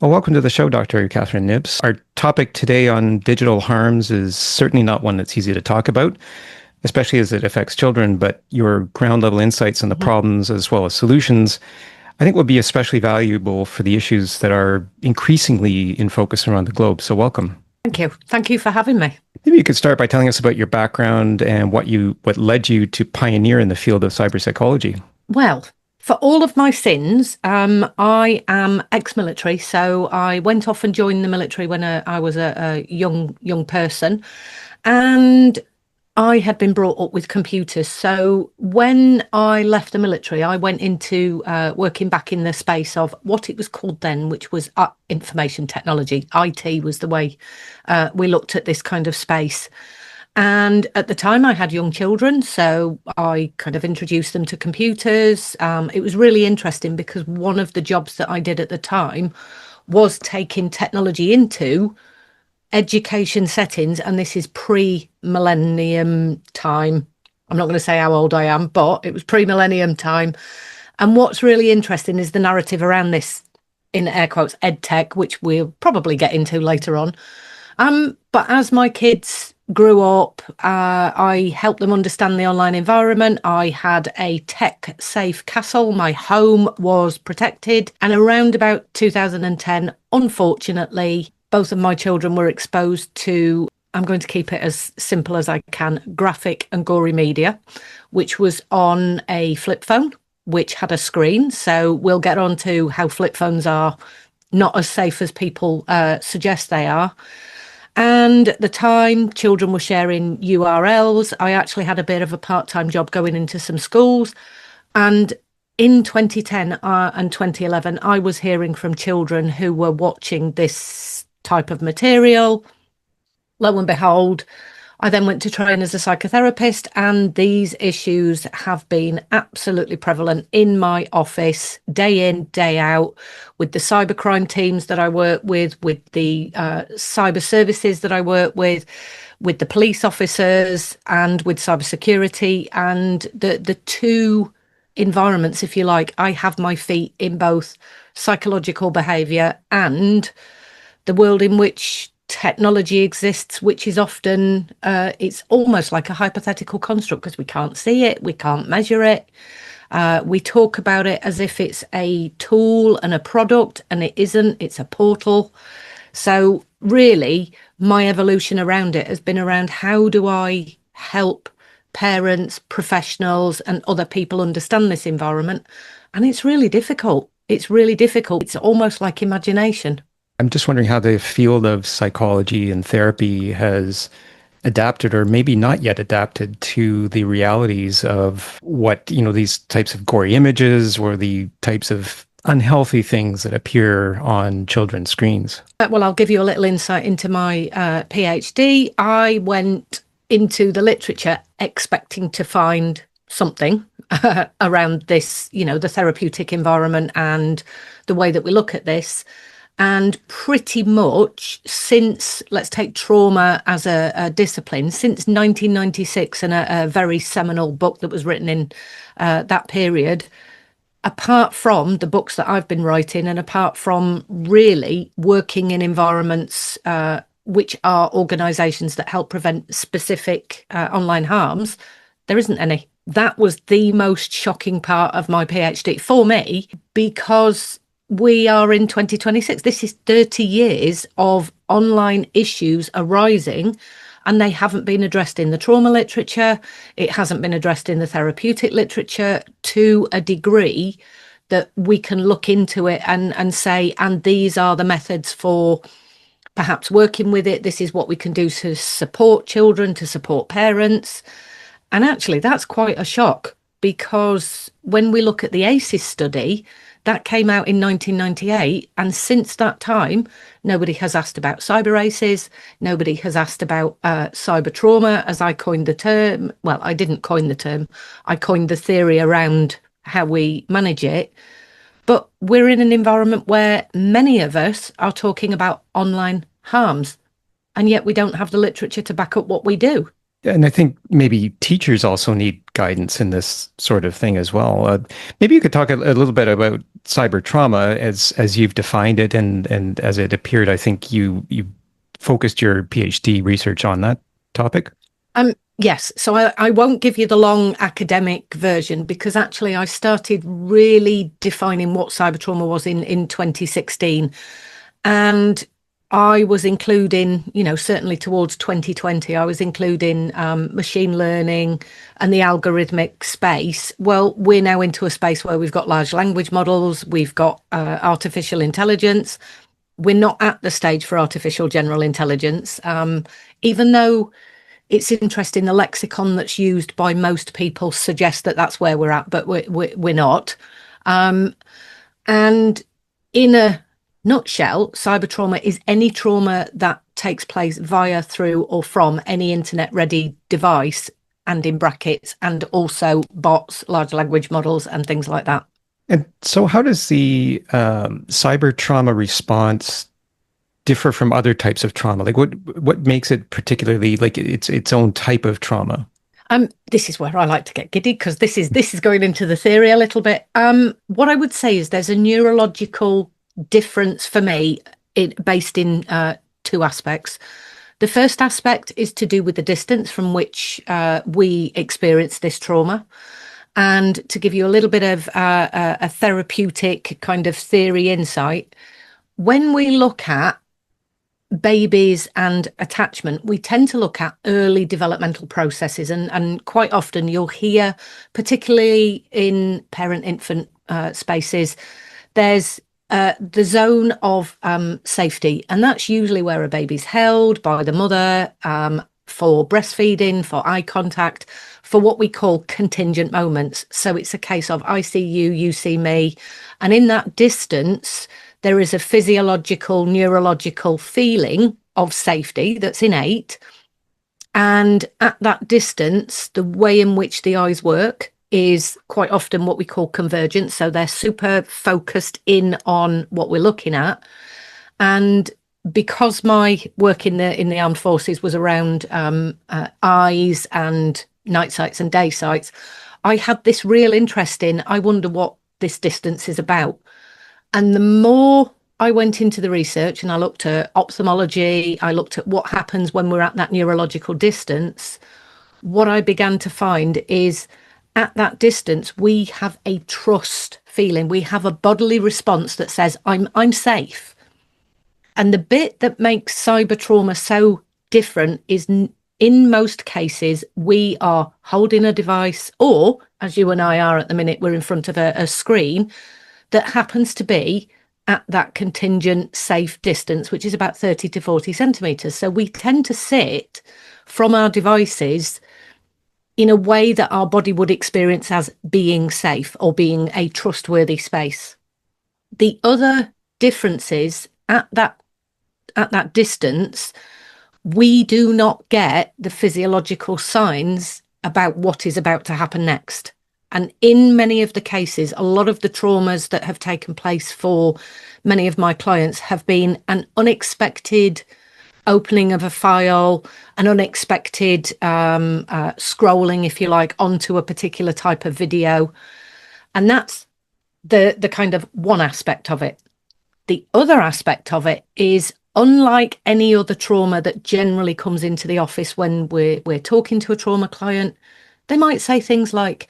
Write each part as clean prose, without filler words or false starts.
Well, welcome to the show, Dr. Catherine Knibbs. Our topic today on digital harms is certainly not one that's easy to talk about, especially as it affects children, but your ground level insights on the Mhm. problems as well as solutions, I think will be especially valuable for the issues that are increasingly in focus around the globe. So welcome. Thank you. Thank you for having me. Maybe you could start by telling us about your background and what led you to pioneer in the field of cyberpsychology. Well, for all of my sins, I am ex-military, so I went off and joined the military when I was a young person, and I had been brought up with computers. So when I left the military, I went into working back in the space of what it was called then, which was information technology. IT was the way we looked at this kind of space. And at the time, I had young children, so I kind of introduced them to computers. It was really interesting because one of the jobs that I did at the time was taking technology into education settings, and this is pre-millennium time. I'm not going to say how old I am, but it was pre-millennium time. And what's really interesting is the narrative around this, in air quotes, ed tech, which we'll probably get into later on. But as my kids grew up, I helped them understand the online environment. I had a tech safe castle. My home was protected. And around about 2010, unfortunately, both of my children were exposed to, I'm going to keep it as simple as I can, graphic and gory media, which was on a flip phone, which had a screen. So we'll get on to how flip phones are not as safe as people suggest they are. And at the time, children were sharing URLs. I actually had a bit of a part-time job going into some schools. And in 2010 and 2011, I was hearing from children who were watching this type of material. Lo and behold, I then went to train as a psychotherapist, and these issues have been absolutely prevalent in my office, day in, day out, with the cybercrime teams that I work with the cyber services that I work with the police officers, and with cybersecurity. And the two environments, if you like, I have my feet in both psychological behaviour and the world in which technology exists, which is often it's almost like a hypothetical construct because we can't see it, we can't measure it. We talk about it as if it's a tool and a product, and it isn't. It's a portal. So really, my evolution around it has been around how do I help parents, professionals, and other people understand this environment. And it's really difficult. It's really difficult. It's almost like imagination. I'm just wondering how the field of psychology and therapy has adapted or maybe not yet adapted to the realities of what, these types of gory images or the types of unhealthy things that appear on children's screens. Well, I'll give you a little insight into my PhD. I went into the literature expecting to find something around this, the therapeutic environment and the way that we look at this. And pretty much since, let's take trauma as a discipline, since 1996 and a very seminal book that was written in that period, apart from the books that I've been writing and apart from really working in environments which are organisations that help prevent specific online harms, there isn't any. That was the most shocking part of my PhD for me, because we are in 2026. This is 30 years of online issues arising, and they haven't been addressed in the trauma literature. It hasn't been addressed in the therapeutic literature to a degree that we can look into it and say, and these are the methods for perhaps working with it. This is what we can do to support children, to support parents. And actually, that's quite a shock, because when we look at the ACEs study, that came out in 1998, and since that time, nobody has asked about cyber aces. Nobody has asked about cyber trauma, as I coined the term. Well, I didn't coin the term. I coined the theory around how we manage it. But we're in an environment where many of us are talking about online harms, and yet we don't have the literature to back up what we do. And I think maybe teachers also need guidance in this sort of thing as well. Maybe you could talk a little bit about cyber trauma as you've defined it and as it appeared. I think you focused your PhD research on that topic. Yes, so I won't give you the long academic version because actually I started really defining what cyber trauma was in 2016. And I was including, certainly towards 2020, I was including machine learning and the algorithmic space. Well, we're now into a space where we've got large language models, we've got artificial intelligence. We're not at the stage for artificial general intelligence, even though it's interesting, the lexicon that's used by most people suggests that that's where we're at, but we're not. Um, and in a nutshell, cyber trauma is any trauma that takes place via, through, or from any internet ready device, and in brackets, and also bots, large language models, and things like that. And so, how does the cyber trauma response differ from other types of trauma? Like, what makes it particularly like its own type of trauma? This is where I like to get giddy because this is going into the theory a little bit. What I would say is there's a neurological difference for me, based in two aspects. The first aspect is to do with the distance from which we experience this trauma. And to give you a little bit of a therapeutic kind of theory insight, when we look at babies and attachment, we tend to look at early developmental processes. And quite often you'll hear, particularly in parent-infant spaces, there's the zone of safety. And that's usually where a baby's held by the mother for breastfeeding, for eye contact, for what we call contingent moments. So it's a case of I see you, you see me. And in that distance, there is a physiological, neurological feeling of safety that's innate. And at that distance, the way in which the eyes work is quite often what we call convergent. So they're super focused in on what we're looking at. And because my work in the armed forces was around eyes and night sights and day sights, I had this real interest in, I wonder what this distance is about. And the more I went into the research and I looked at ophthalmology, I looked at what happens when we're at that neurological distance, what I began to find is at that distance, we have a trust feeling. We have a bodily response that says, I'm safe. And the bit that makes cyber trauma so different is in most cases, we are holding a device, or as you and I are at the minute, we're in front of a screen that happens to be at that contingent safe distance, which is about 30 to 40 centimeters. So we tend to sit from our devices in a way that our body would experience as being safe or being a trustworthy space. The other difference is at that distance, we do not get the physiological signs about what is about to happen next. And in many of the cases, a lot of the traumas that have taken place for many of my clients have been an unexpected opening of a file, an unexpected scrolling, if you like, onto a particular type of video. And that's the kind of one aspect of it. The other aspect of it is, unlike any other trauma that generally comes into the office when we're talking to a trauma client, they might say things like,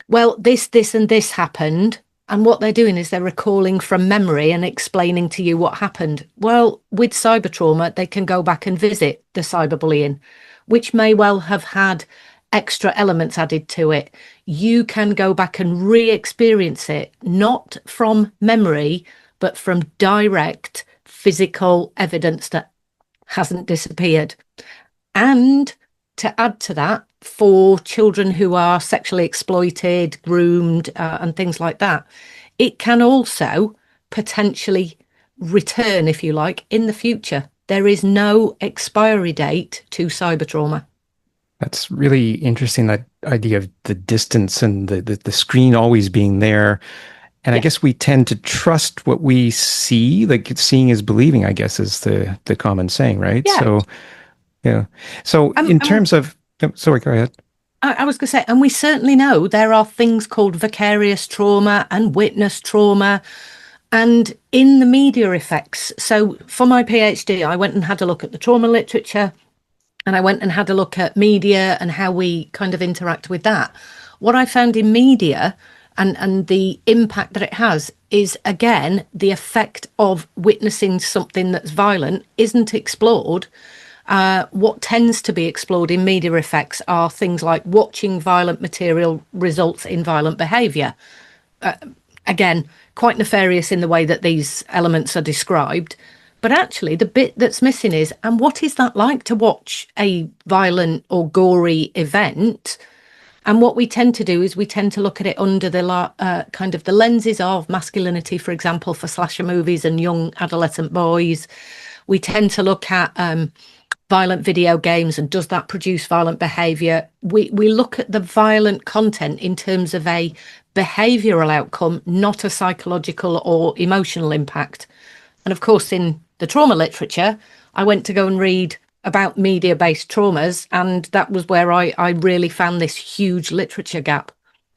well, this, and this happened. And what they're doing is they're recalling from memory and explaining to you what happened. Well, with cyber trauma, they can go back and visit the cyberbullying, which may well have had extra elements added to it. You can go back and re-experience it, not from memory, but from direct physical evidence that hasn't disappeared. And to add to that, for children who are sexually exploited, groomed, and things like that, it can also potentially return, if you like, in the future. There is no expiry date to cyber trauma. That's really interesting, that idea of the distance and the screen always being there. And I Yeah. guess we tend to trust what we see, like seeing is believing, I guess is the common saying, right? Yeah. So, yeah. So Um, in um, terms of Yep, sorry, go ahead. I was going to say, and we certainly know there are things called vicarious trauma and witness trauma, and in the media effects. So for my PhD, I went and had a look at the trauma literature, and I went and had a look at media and how we kind of interact with that. What I found in media and the impact that it has is, again, the effect of witnessing something that's violent isn't explored. What tends to be explored in media effects are things like watching violent material results in violent behaviour. Again, quite nefarious in the way that these elements are described. But actually, the bit that's missing is, and what is that like to watch a violent or gory event? And what we tend to do is we tend to look at it under the kind of the lenses of masculinity, for example, for slasher movies and young adolescent boys. We tend to look at violent video games and does that produce violent behavior? We look at the violent content in terms of a behavioral outcome, not a psychological or emotional impact. And of course, in the trauma literature, I went to go and read about media-based traumas, and that was where I really found this huge literature gap.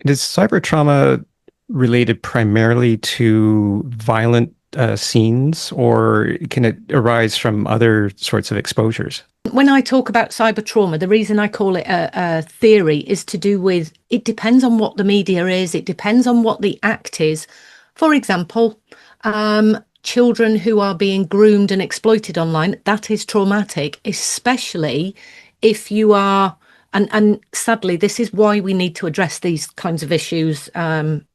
Is cyber trauma related primarily to violent scenes, or can it arise from other sorts of exposures? When I talk about cyber trauma, the reason I call it a theory is to do with it depends on what the media is, it depends on what the act is. For example, children who are being groomed and exploited online, that is traumatic, especially if you are, and sadly, this is why we need to address these kinds of issues,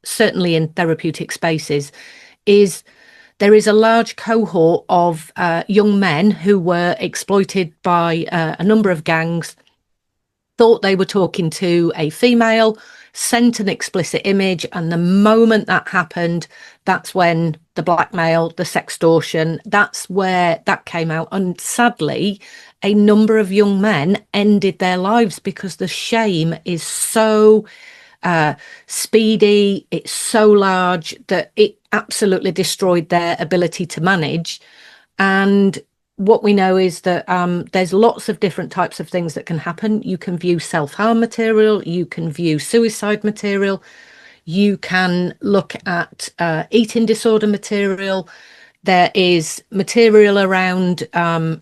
certainly in therapeutic spaces, is there is a large cohort of young men who were exploited by a number of gangs, thought they were talking to a female, sent an explicit image, and the moment that happened, that's when the blackmail, the sextortion, that's where that came out. And sadly, a number of young men ended their lives because the shame is so speedy, it's so large that it absolutely destroyed their ability to manage. And what we know is that there's lots of different types of things that can happen. You can view self-harm material, you can view suicide material, you can look at eating disorder material. There is material around, and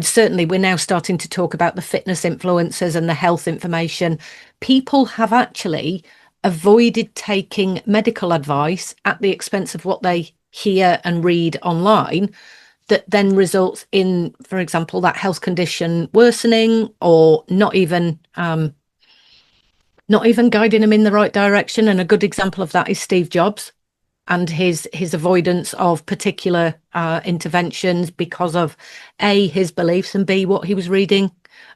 certainly we're now starting to talk about the fitness influencers and the health information. People have actually avoided taking medical advice at the expense of what they hear and read online, that then results in, for example, that health condition worsening, or not even guiding them in the right direction. And a good example of that is Steve Jobs and his avoidance of particular interventions because of A, his beliefs, and B, what he was reading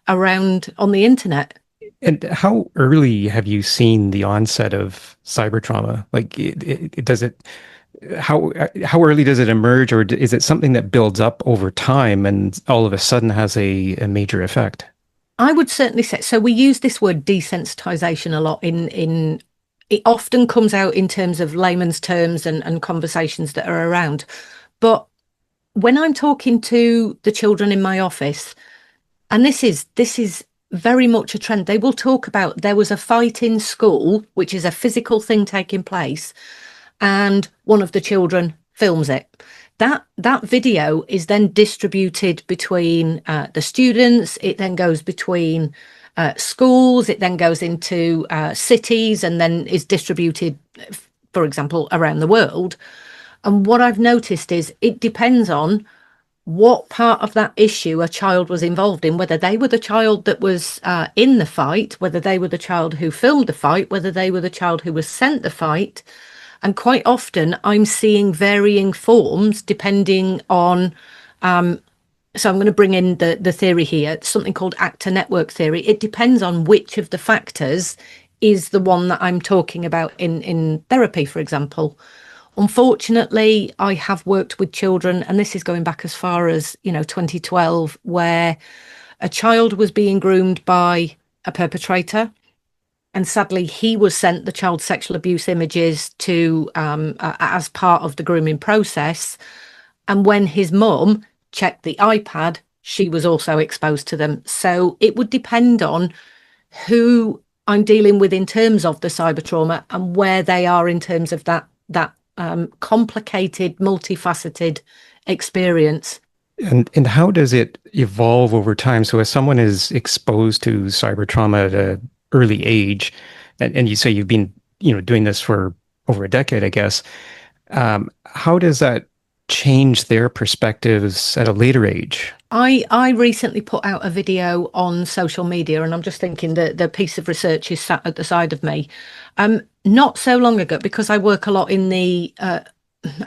around on the internet. And how early have you seen the onset of cyber trauma? Like, does it, how early does it emerge, or is it something that builds up over time and all of a sudden has a major effect? I would certainly say so. We use this word desensitization a lot in it often comes out in terms of layman's terms and conversations that are around. But when I'm talking to the children in my office, and this is very much a trend, they will talk about there was a fight in school, which is a physical thing taking place, and one of the children films it. That video is then distributed between the students. It then goes between schools. It then goes into cities and then is distributed, for example, around the world. And what I've noticed is it depends on what part of that issue a child was involved in, whether they were the child that was in the fight, whether they were the child who filmed the fight, whether they were the child who was sent the fight. And quite often I'm seeing varying forms depending on, so I'm going to bring in the theory here, something called actor network theory. It depends on which of the factors is the one that I'm talking about in therapy, for example. Unfortunately, I have worked with children, and this is going back as far as, 2012, where a child was being groomed by a perpetrator. And sadly, he was sent the child sexual abuse images to as part of the grooming process. And when his mum checked the iPad, she was also exposed to them. So it would depend on who I'm dealing with in terms of the cyber trauma and where they are in terms of that complicated, multifaceted experience. And how does it evolve over time? So as someone is exposed to cyber trauma at an early age, and you say you've been, doing this for over a decade, I guess, how does that change their perspectives at a later age? I recently put out a video on social media, and I'm just thinking that the piece of research is sat at the side of me. Not so long ago, because I work a lot in the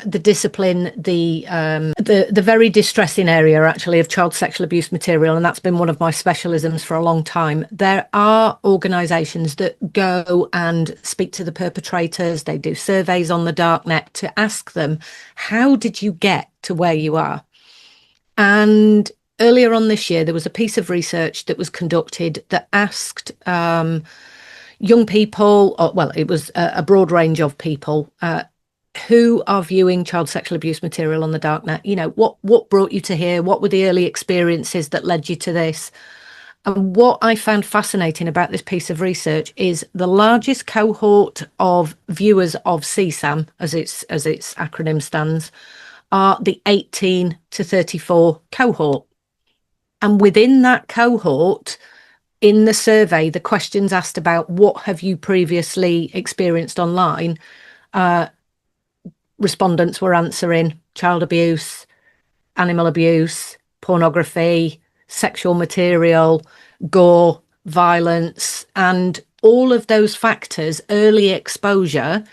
discipline, the very distressing area actually of child sexual abuse material, and that's been one of my specialisms for a long time. There are organisations that go and speak to the perpetrators. They do surveys on the darknet to ask them, how did you get to where you are? And earlier on this year, there was a piece of research that was conducted that asked young people, or, well, it was a broad range of people, who are viewing child sexual abuse material on the darknet. What brought you to here? What were the early experiences that led you to this? And what I found fascinating about this piece of research is the largest cohort of viewers of CSAM, as its acronym stands, are the 18 to 34 cohort. And within that cohort, in the survey, the questions asked about what have you previously experienced online, respondents were answering child abuse, animal abuse, pornography, sexual material, gore, violence, and all of those factors, early exposure.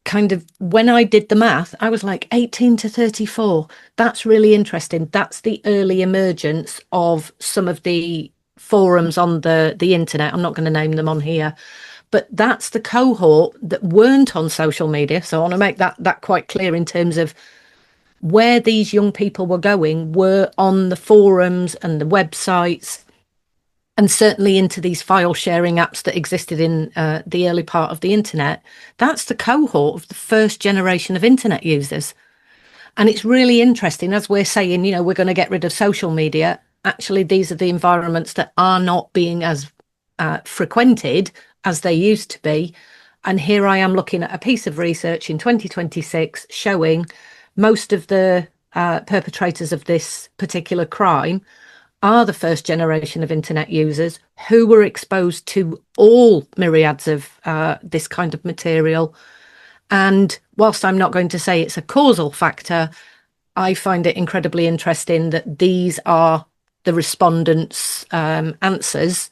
Kind of, when I did the math, I was like 18 to 34. That's really interesting. That's the early emergence of some of the forums on the internet. I'm not going to name them on here, but that's the cohort that weren't on social media. So I want to make that quite clear in terms of where these young people were going, were on the forums and the websites, and certainly into these file sharing apps that existed in the early part of the internet. That's the cohort of the first generation of internet users. And it's really interesting, as we're saying, we're going to get rid of social media. Actually, these are the environments that are not being as frequented as they used to be. And here I am looking at a piece of research in 2026 showing most of the perpetrators of this particular crime are the first generation of internet users who were exposed to all myriads of this kind of material. And whilst I'm not going to say it's a causal factor, I find it incredibly interesting that these are the respondents' answers.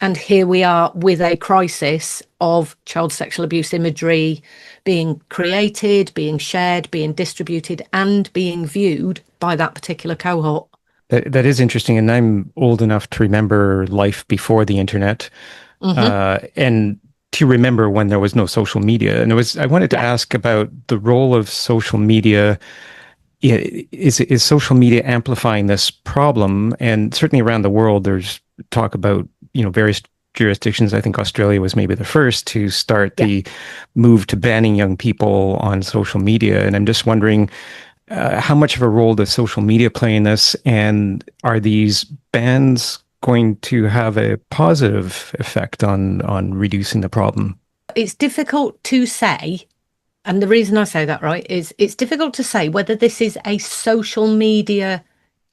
And here we are with a crisis of child sexual abuse imagery being created, being shared, being distributed, and being viewed by that particular cohort. That is interesting, and I'm old enough to remember life before the internet, and to remember when there was no social media. And I wanted to ask about the role of social media. Is social media amplifying this problem? And certainly around the world, there's talk about various jurisdictions. I think Australia was maybe the first to start the move to banning young people on social media. And I'm just wondering, how much of a role does social media play in this? And are these bans going to have a positive effect on reducing the problem? It's difficult to say. And the reason I say that, right, is it's difficult to say whether this is a social media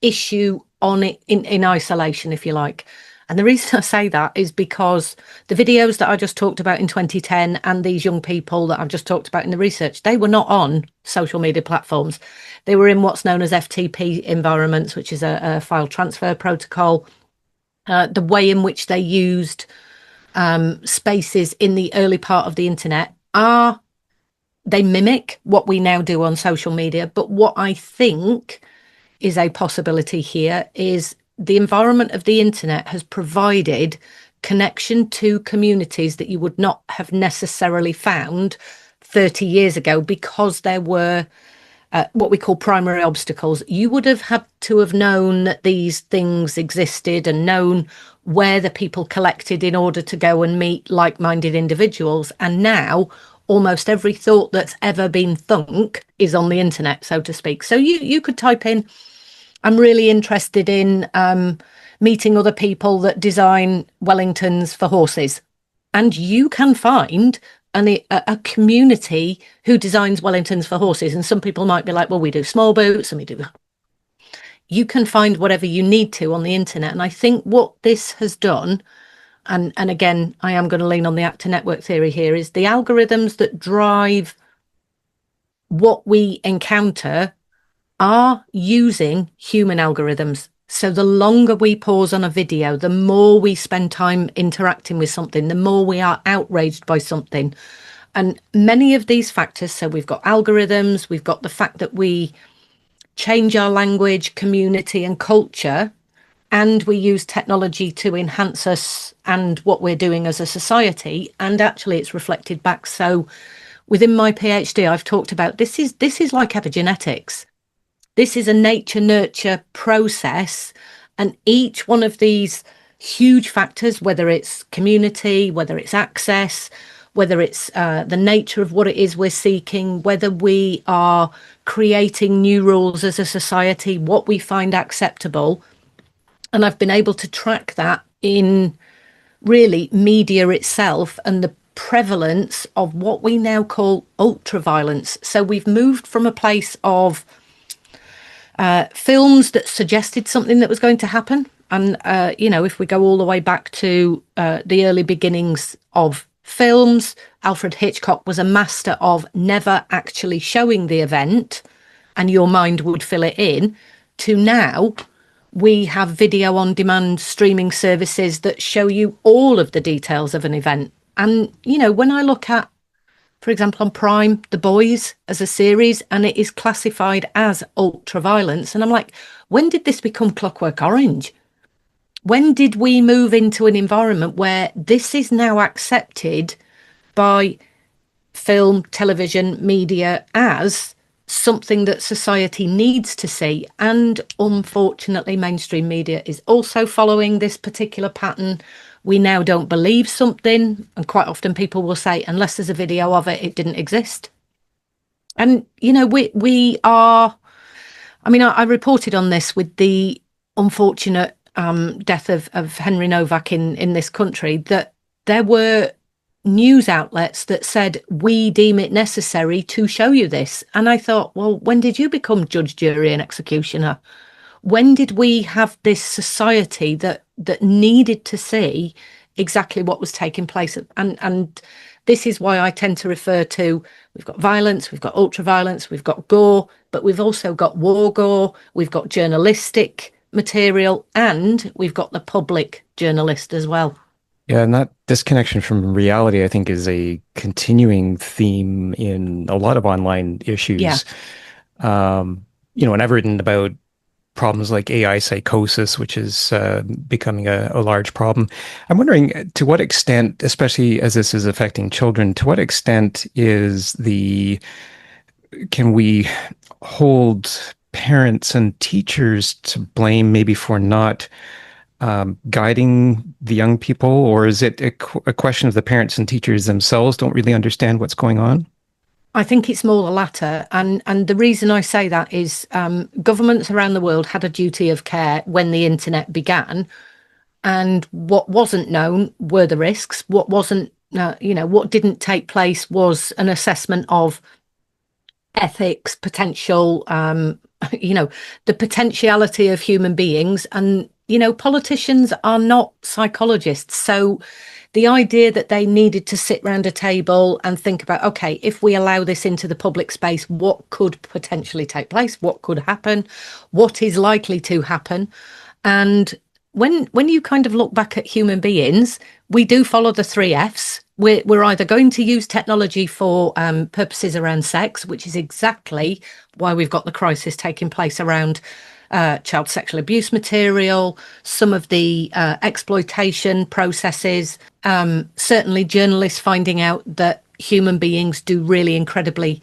issue on it in isolation, if you like. And the reason I say that is because the videos that I just talked about in 2010 and these young people that I've just talked about in the research, they were not on social media platforms. They were in what's known as FTP environments, which is a file transfer protocol. The way in which they used spaces in the early part of the internet they mimic what we now do on social media. But what I think is a possibility here is the environment of the internet has provided connection to communities that you would not have necessarily found 30 years ago because there were what we call primary obstacles. You would have had to have known that these things existed and known where the people collected in order to go and meet like-minded individuals. And now almost every thought that's ever been thunk is on the internet, so to speak. So you could type in, I'm really interested in meeting other people that design Wellingtons for horses. And you can find a community who designs Wellingtons for horses. And some people might be like, well, we do small boots and we do. You can find whatever you need to on the internet. And I think what this has done, and again, I am going to lean on the actor network theory here, is the algorithms that drive what we encounter are using human algorithms. So the longer we pause on a video, the more we spend time interacting with something, the more we are outraged by something. And many of these factors, so we've got algorithms, we've got the fact that we change our language, community and culture, and we use technology to enhance us and what we're doing as a society. And actually it's reflected back. So within my PhD, I've talked about this is like epigenetics. This is a nature nurture process, and each one of these huge factors, whether it's community, whether it's access, whether it's the nature of what it is we're seeking, whether we are creating new rules as a society, what we find acceptable. And I've been able to track that in really media itself and the prevalence of what we now call ultraviolence. So we've moved from a place of films that suggested something that was going to happen. And, if we go all the way back to the early beginnings of films, Alfred Hitchcock was a master of never actually showing the event and your mind would fill it in, to now we have video on demand streaming services that show you all of the details of an event. And, when I look at, for example, on Prime, The Boys as a series, and it is classified as ultra violence. And I'm like, when did this become Clockwork Orange? When did we move into an environment where this is now accepted by film, television, media as something that society needs to see? And unfortunately, mainstream media is also following this particular pattern. We now don't believe something, and quite often people will say, unless there's a video of it, it didn't exist. And we are, I reported on this with the unfortunate death of Henry Novak in this country, that there were news outlets that said, we deem it necessary to show you this. And I thought, well, when did you become judge, jury and executioner? When did we have this society that needed to see exactly what was taking place? And this is why I tend to refer to, we've got violence, we've got ultra violence, we've got gore, but we've also got war gore, we've got journalistic material, and we've got the public journalist as well. Yeah, and that disconnection from reality, I think, is a continuing theme in a lot of online issues. Yeah. And I've written about problems like AI psychosis, which is becoming a large problem. I'm wondering, to what extent, especially as this is affecting children, to what extent can we hold parents and teachers to blame maybe for not guiding the young people, or is it a question of the parents and teachers themselves don't really understand what's going on? I think it's more the latter. And the reason I say that is governments around the world had a duty of care when the internet began. And what wasn't known were the risks. What wasn't, what didn't take place was an assessment of ethics, potential, the potentiality of human beings. And, politicians are not psychologists. So the idea that they needed to sit round a table and think about, okay, if we allow this into the public space, what could potentially take place? What could happen? What is likely to happen? And when you kind of look back at human beings, we do follow the 3 Fs. We're either going to use technology for purposes around sex, which is exactly why we've got the crisis taking place around child sexual abuse material, some of the exploitation processes, certainly journalists finding out that human beings do really incredibly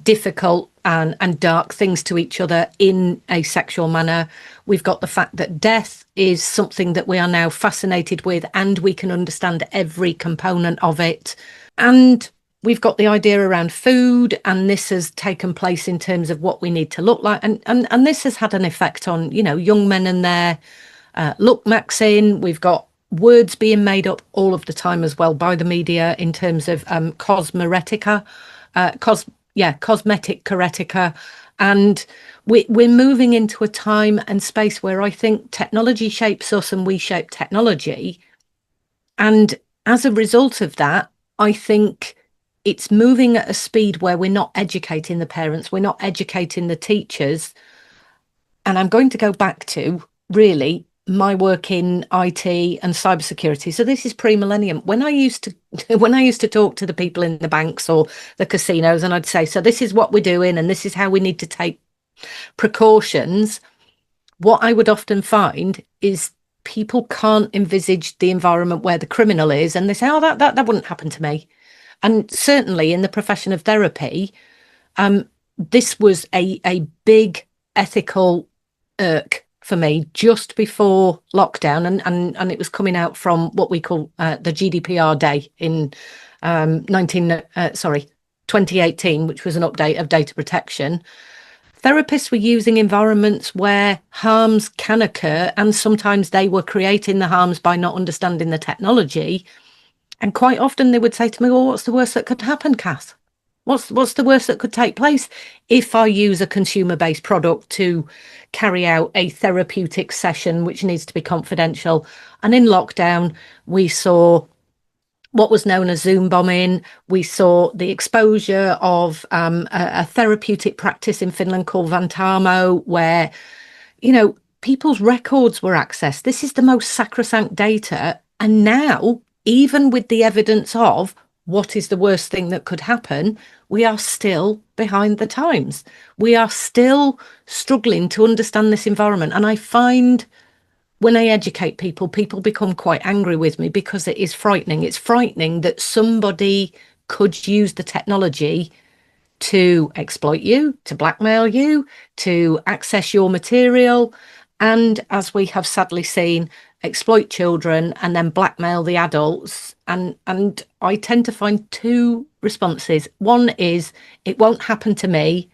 difficult and dark things to each other in a sexual manner. We've got the fact that death is something that we are now fascinated with, and we can understand every component of it. And we've got the idea around food, and this has taken place in terms of what we need to look like. And this has had an effect on, young men and their look Max in. We've got words being made up all of the time as well by the media in terms of cosmeretica, cosmetic correctica. And we're moving into a time and space where I think technology shapes us and we shape technology. And as a result of that, I think it's moving at a speed where we're not educating the parents, we're not educating the teachers. And I'm going to go back to really my work in IT and cybersecurity. So this is pre-millennium. When I used to when I used to talk to the people in the banks or the casinos, and I'd say, so this is what we're doing and this is how we need to take precautions, what I would often find is people can't envisage the environment where the criminal is, and they say, oh, that wouldn't happen to me. And certainly in the profession of therapy, this was a big ethical irk for me just before lockdown, and it was coming out from what we call the GDPR day in 2018, which was an update of data protection. Therapists were using environments where harms can occur, and sometimes they were creating the harms by not understanding the technology. And quite often they would say to me, well, what's the worst that could happen, Kath? What's the worst that could take place if I use a consumer-based product to carry out a therapeutic session, which needs to be confidential? And in lockdown, we saw what was known as Zoom bombing. We saw the exposure of a therapeutic practice in Finland called Vantamo, where, people's records were accessed. This is the most sacrosanct data. And now, even with the evidence of what is the worst thing that could happen, we are still behind the times. We are still struggling to understand this environment. And I find when I educate people, people become quite angry with me because it is frightening. It's frightening that somebody could use the technology to exploit you, to blackmail you, to access your material, and, as we have sadly seen, exploit children and then blackmail the adults. And I tend to find two responses. One is, it won't happen to me,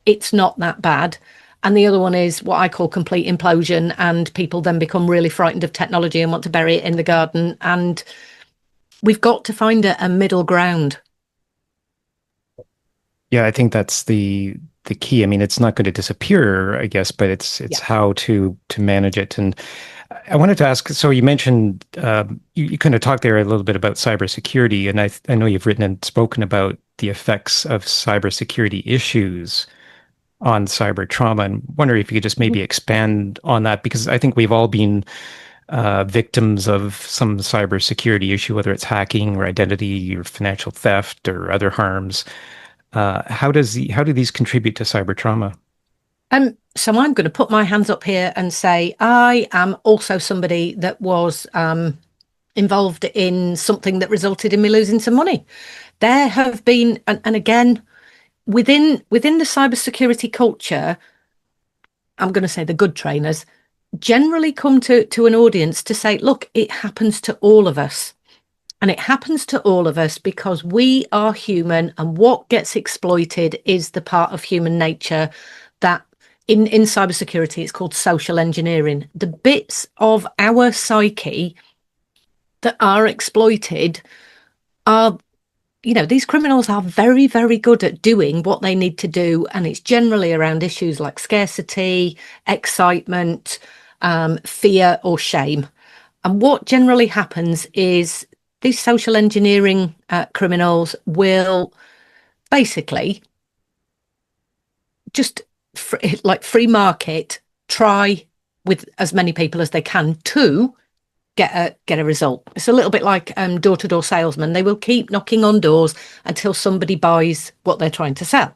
it's not that bad. And the other one is what I call complete implosion, and people then become really frightened of technology and want to bury it in the garden. And we've got to find a middle ground. Yeah, I think that's the key. I mean, it's not going to disappear, I guess, but it's Yeah. how to manage it. And I wanted to ask, so you mentioned you kind of talked there a little bit about cybersecurity, and I know you've written and spoken about the effects of cybersecurity issues on cyber trauma, and wondering if you could just maybe expand on that, because I think we've all been victims of some cybersecurity issue, whether it's hacking or identity or financial theft or other harms. How do these contribute to cyber trauma? So I'm going to put my hands up here and say I am also somebody that was involved in something that resulted in me losing some money. There have been, and again, within the cybersecurity culture, I'm going to say the good trainers generally come to an audience to say, look, it happens to all of us. And it happens to all of us because we are human, and what gets exploited is the part of human nature that in cybersecurity, it's called social engineering. The bits of our psyche that are exploited are, these criminals are very, very good at doing what they need to do. And it's generally around issues like scarcity, excitement, fear, or shame. And what generally happens is these social engineering criminals will basically just like free market try with as many people as they can to get a result. It's a little bit like door-to-door salesmen. They will keep knocking on doors until somebody buys what they're trying to sell.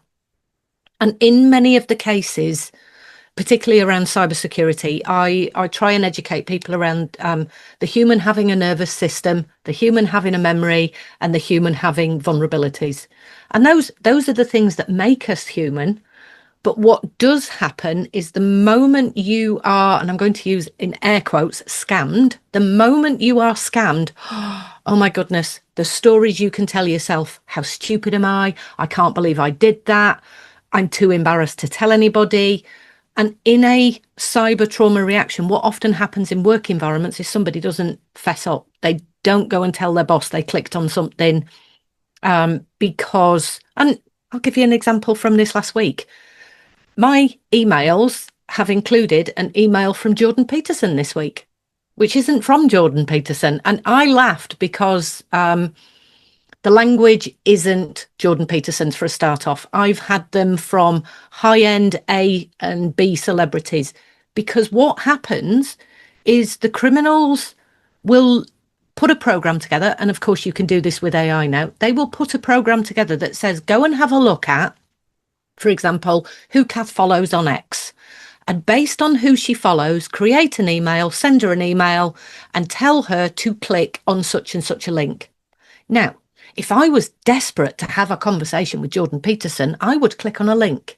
And in many of the cases, particularly around cybersecurity, I try and educate people around the human having a nervous system, the human having a memory, and the human having vulnerabilities. And those are the things that make us human. But what does happen is the moment you are, and I'm going to use in air quotes, scammed, the moment you are scammed, oh my goodness, the stories you can tell yourself, how stupid am I? I can't believe I did that. I'm too embarrassed to tell anybody. And in a cyber trauma reaction, what often happens in work environments is somebody doesn't fess up. They don't go and tell their boss they clicked on something because, and I'll give you an example from this last week. My emails have included an email from Jordan Peterson this week, which isn't from Jordan Peterson. And I laughed because the language isn't Jordan Peterson's for a start off. I've had them from high-end A and B celebrities, because what happens is the criminals will put a program together. And of course, you can do this with AI now. They will put a program together that says, go and have a look at, for example, who Kath follows on X. And based on who she follows, create an email, send her an email, and tell her to click on such and such a link. Now, if I was desperate to have a conversation with Jordan Peterson, I would click on a link.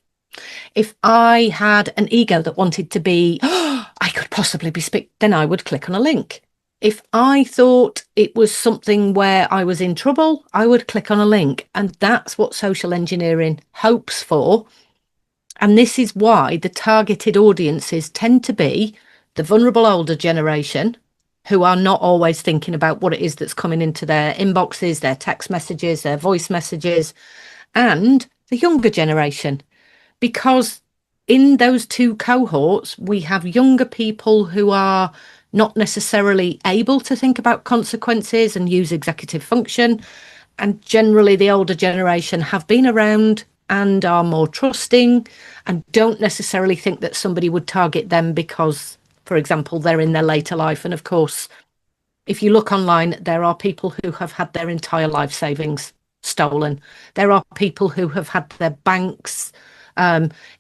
If I had an ego that wanted to be, oh, I could possibly be then I would click on a link. If I thought it was something where I was in trouble, I would click on a link. And that's what social engineering hopes for. And this is why the targeted audiences tend to be the vulnerable older generation, who are not always thinking about what it is that's coming into their inboxes, their text messages, their voice messages, and the younger generation. Because in those two cohorts, we have younger people who are not necessarily able to think about consequences and use executive function. And generally, the older generation have been around and are more trusting and don't necessarily think that somebody would target them because, for example, they're in their later life. And of course, if you look online, there are people who have had their entire life savings stolen. There are people who have had their banks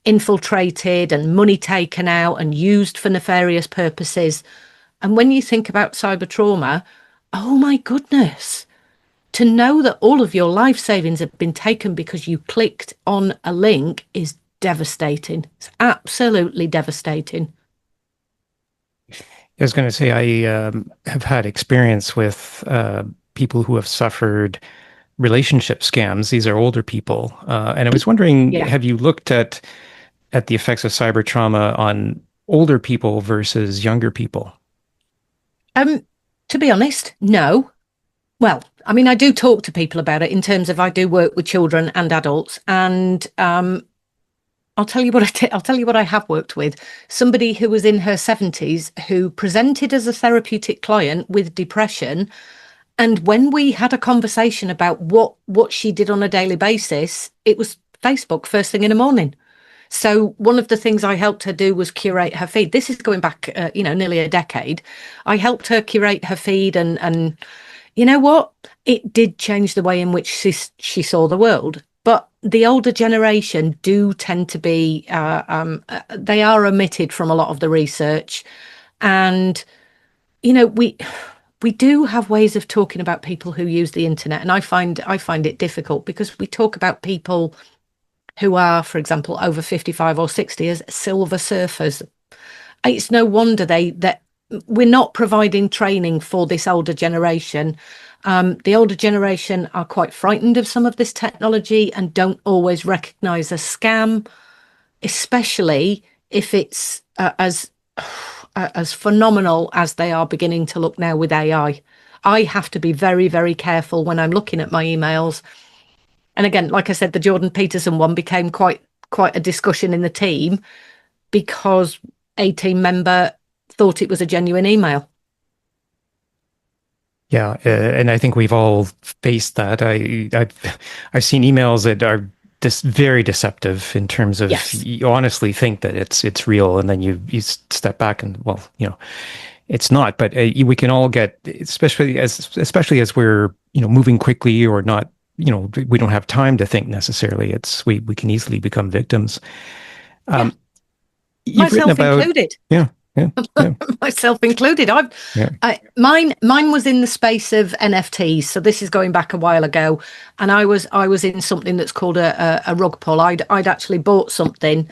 infiltrated and money taken out and used for nefarious purposes. And when you think about cyber trauma, oh my goodness, to know that all of your life savings have been taken because you clicked on a link is devastating. It's absolutely devastating. I was going to say, I have had experience with people who have suffered relationship scams. These are older people. And I was wondering, Yeah. have you looked at the effects of cyber trauma on older people versus younger people? To be honest, no. Well, I mean, I do talk to people about it in terms of I do work with children and adults, and I'll tell you what I'll tell you what I have worked with. Somebody who was in her 70s who presented as a therapeutic client with depression, and when we had a conversation about what she did on a daily basis, it was Facebook first thing in the morning. So one of the things I helped her do was curate her feed. This is going back, nearly a decade. I helped her curate her feed, and you know what? It did change the way in which she saw the world. But the older generation do tend to be, they are omitted from a lot of the research. And, we do have ways of talking about people who use the internet. And I find it difficult because we talk about people who are, for example, over 55 or 60 as silver surfers. It's no wonder that we're not providing training for this older generation. The older generation are quite frightened of some of this technology and don't always recognise a scam, especially if it's as phenomenal as they are beginning to look now with AI. I have to be very, very careful when I'm looking at my emails. And again, like I said, the Jordan Peterson one became quite a discussion in the team because a team member thought it was a genuine email. Yeah, and I think we've all faced that. I've seen emails that are very deceptive in terms of Yes. you honestly think that it's real, and then you step back and it's not. But we can all get, especially as we're moving quickly or not. We don't have time to think necessarily. We can easily become victims. Yeah. You've written Myself about included. yeah. Myself included. Mine was in the space of NFTs. So this is going back a while ago, and I was in something that's called a rug pull. I'd actually bought something,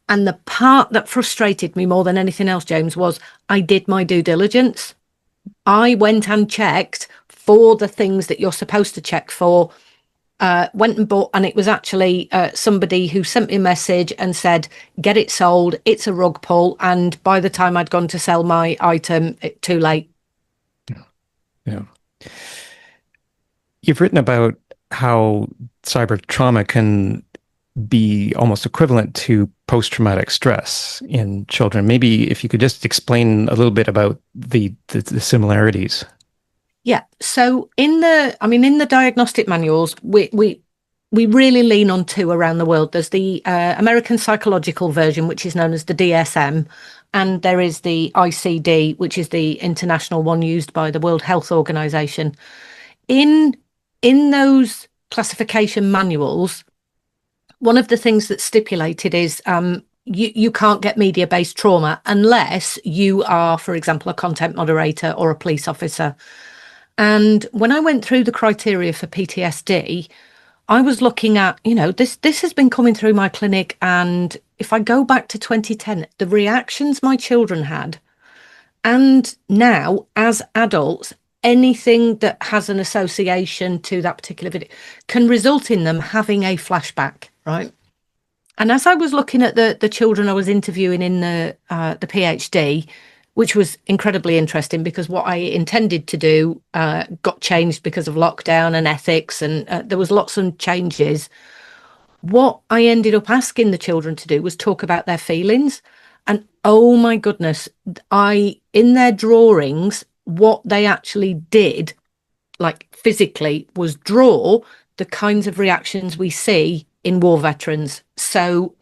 and the part that frustrated me more than anything else, James, was I did my due diligence. I went and checked for the things that you're supposed to check for. Went and bought, and it was actually somebody who sent me a message and said, "Get it sold. It's a rug pull." And by the time I'd gone to sell my item, too late. Yeah. You've written about how cyber trauma can be almost equivalent to post-traumatic stress in children. Maybe if you could just explain a little bit about the similarities. Yeah. So in the diagnostic manuals, we really lean on two around the world. There's the American psychological version, which is known as the DSM, and there is the ICD, which is the international one used by the World Health Organization. In in those classification manuals, one of the things that's stipulated is you can't get media-based trauma unless you are, for example, a content moderator or a police officer. And when I went through the criteria for PTSD, I was looking at, this has been coming through my clinic. And if I go back to 2010, the reactions my children had, and now as adults, anything that has an association to that particular video can result in them having a flashback, right? And as I was looking at the children I was interviewing in the PhD, which was incredibly interesting because what I intended to do got changed because of lockdown and ethics, and there was lots of changes. What I ended up asking the children to do was talk about their feelings. And oh my goodness, in their drawings, what they actually did, like physically, was draw the kinds of reactions we see in war veterans. So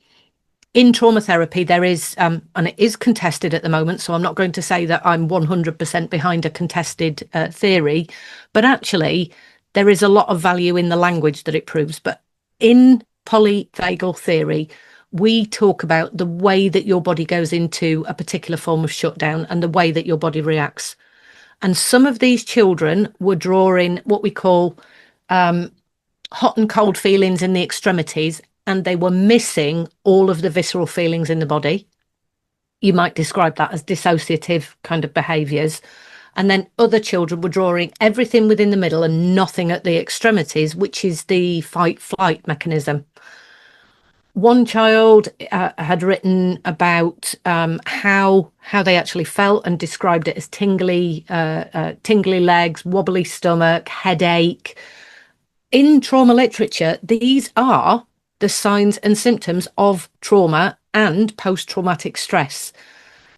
in trauma therapy, there is, and it is contested at the moment, so I'm not going to say that I'm 100% behind a contested theory, but actually there is a lot of value in the language that it proves. But in polyvagal theory, we talk about the way that your body goes into a particular form of shutdown and the way that your body reacts. And some of these children were drawing what we call hot and cold feelings in the extremities, and they were missing all of the visceral feelings in the body. You might describe that as dissociative kind of behaviors. And then other children were drawing everything within the middle and nothing at the extremities, which is the fight flight mechanism. One child had written about how they actually felt and described it as tingly legs, wobbly stomach, headache. In trauma literature, these are the signs and symptoms of trauma and post-traumatic stress.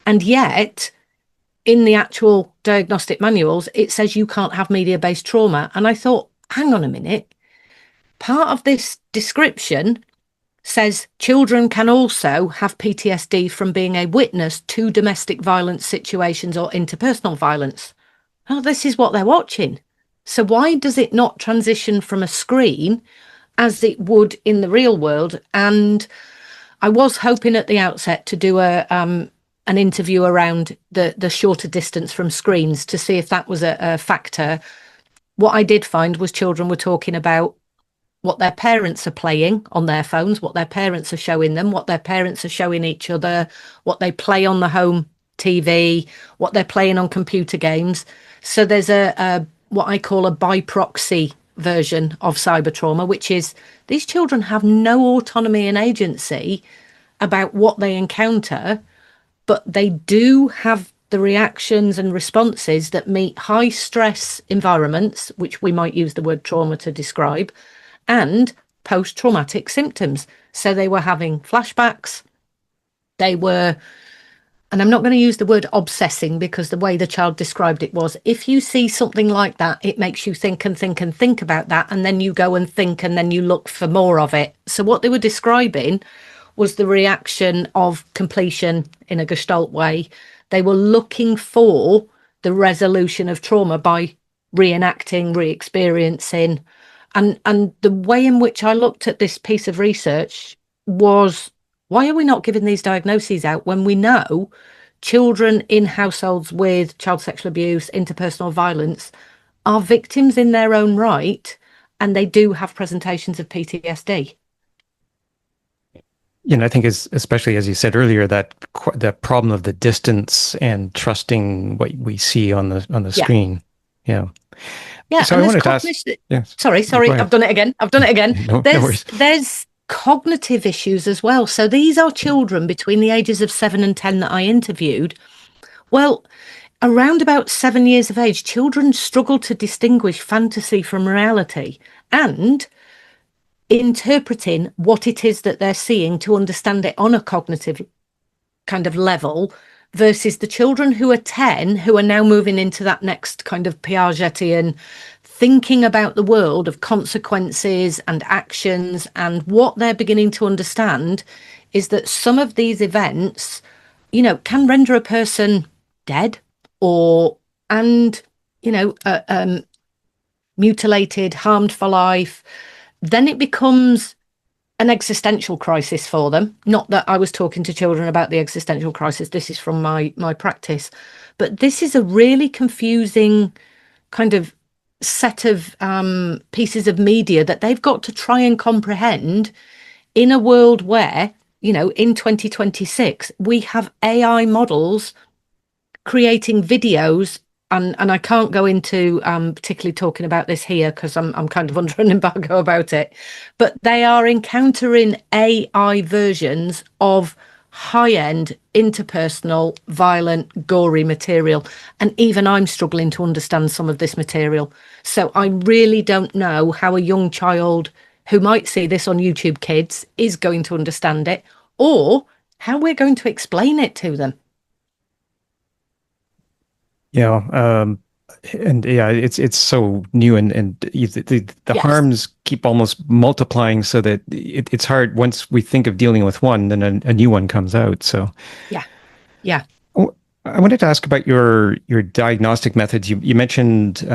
And yet, in the actual diagnostic manuals, it says you can't have media-based trauma. And I thought, hang on a minute. Part of this description says children can also have PTSD from being a witness to domestic violence situations or interpersonal violence. Well, this is what they're watching. So why does it not transition from a screen as it would in the real world? And I was hoping at the outset to do an interview around the shorter distance from screens to see if that was a factor. What I did find was children were talking about what their parents are playing on their phones, what their parents are showing them, what their parents are showing each other, what they play on the home TV, what they're playing on computer games. So there's a what I call a by proxy version of cyber trauma, which is these children have no autonomy and agency about what they encounter, but they do have the reactions and responses that meet high stress environments, which we might use the word trauma to describe, and post-traumatic symptoms. So they were having flashbacks. They were, and I'm not going to use the word obsessing because the way the child described it was, if you see something like that, it makes you think and think and think about that. And then you go and think and then you look for more of it. So what they were describing was the reaction of completion in a Gestalt way. They were looking for the resolution of trauma by reenacting, re-experiencing. And the way in which I looked at this piece of research was, why are we not giving these diagnoses out when we know children in households with child sexual abuse, interpersonal violence are victims in their own right, and they do have presentations of PTSD? I think especially as you said earlier, that the problem of the distance and trusting what we see on the Yeah. screen. Yeah. Yeah, So and I there's wanted to ask, cognition. yes, Sorry, no, go sorry, I've ahead. done it again. I've done it again. No, no There's worries. there's cognitive issues as well. So these are children between the ages of 7 and 10 that I interviewed. Well, around about 7 years of age, children struggle to distinguish fantasy from reality and interpreting what it is that they're seeing to understand it on a cognitive kind of level versus the children who are 10 who are now moving into that next kind of Piagetian thinking about the world of consequences and actions. And what they're beginning to understand is that some of these events, can render a person dead or, and, you know, uh, um, mutilated, harmed for life. Then it becomes an existential crisis for them. Not that I was talking to children about the existential crisis. This is from my practice. But this is a really confusing kind of set of pieces of media that they've got to try and comprehend in a world where, in 2026, we have AI models creating videos. And I can't go into particularly talking about this here because I'm kind of under an embargo about it. But they are encountering AI versions of high-end, interpersonal, violent, gory material. And even I'm struggling to understand some of this material. So I really don't know how a young child who might see this on YouTube Kids is going to understand it, or how we're going to explain it to them. Yeah. And yeah, it's so new, and the Yes. harms keep almost multiplying, so that it's hard once we think of dealing with one, then a new one comes out. So Yeah. Yeah. oh, I wanted to ask about your diagnostic methods. You mentioned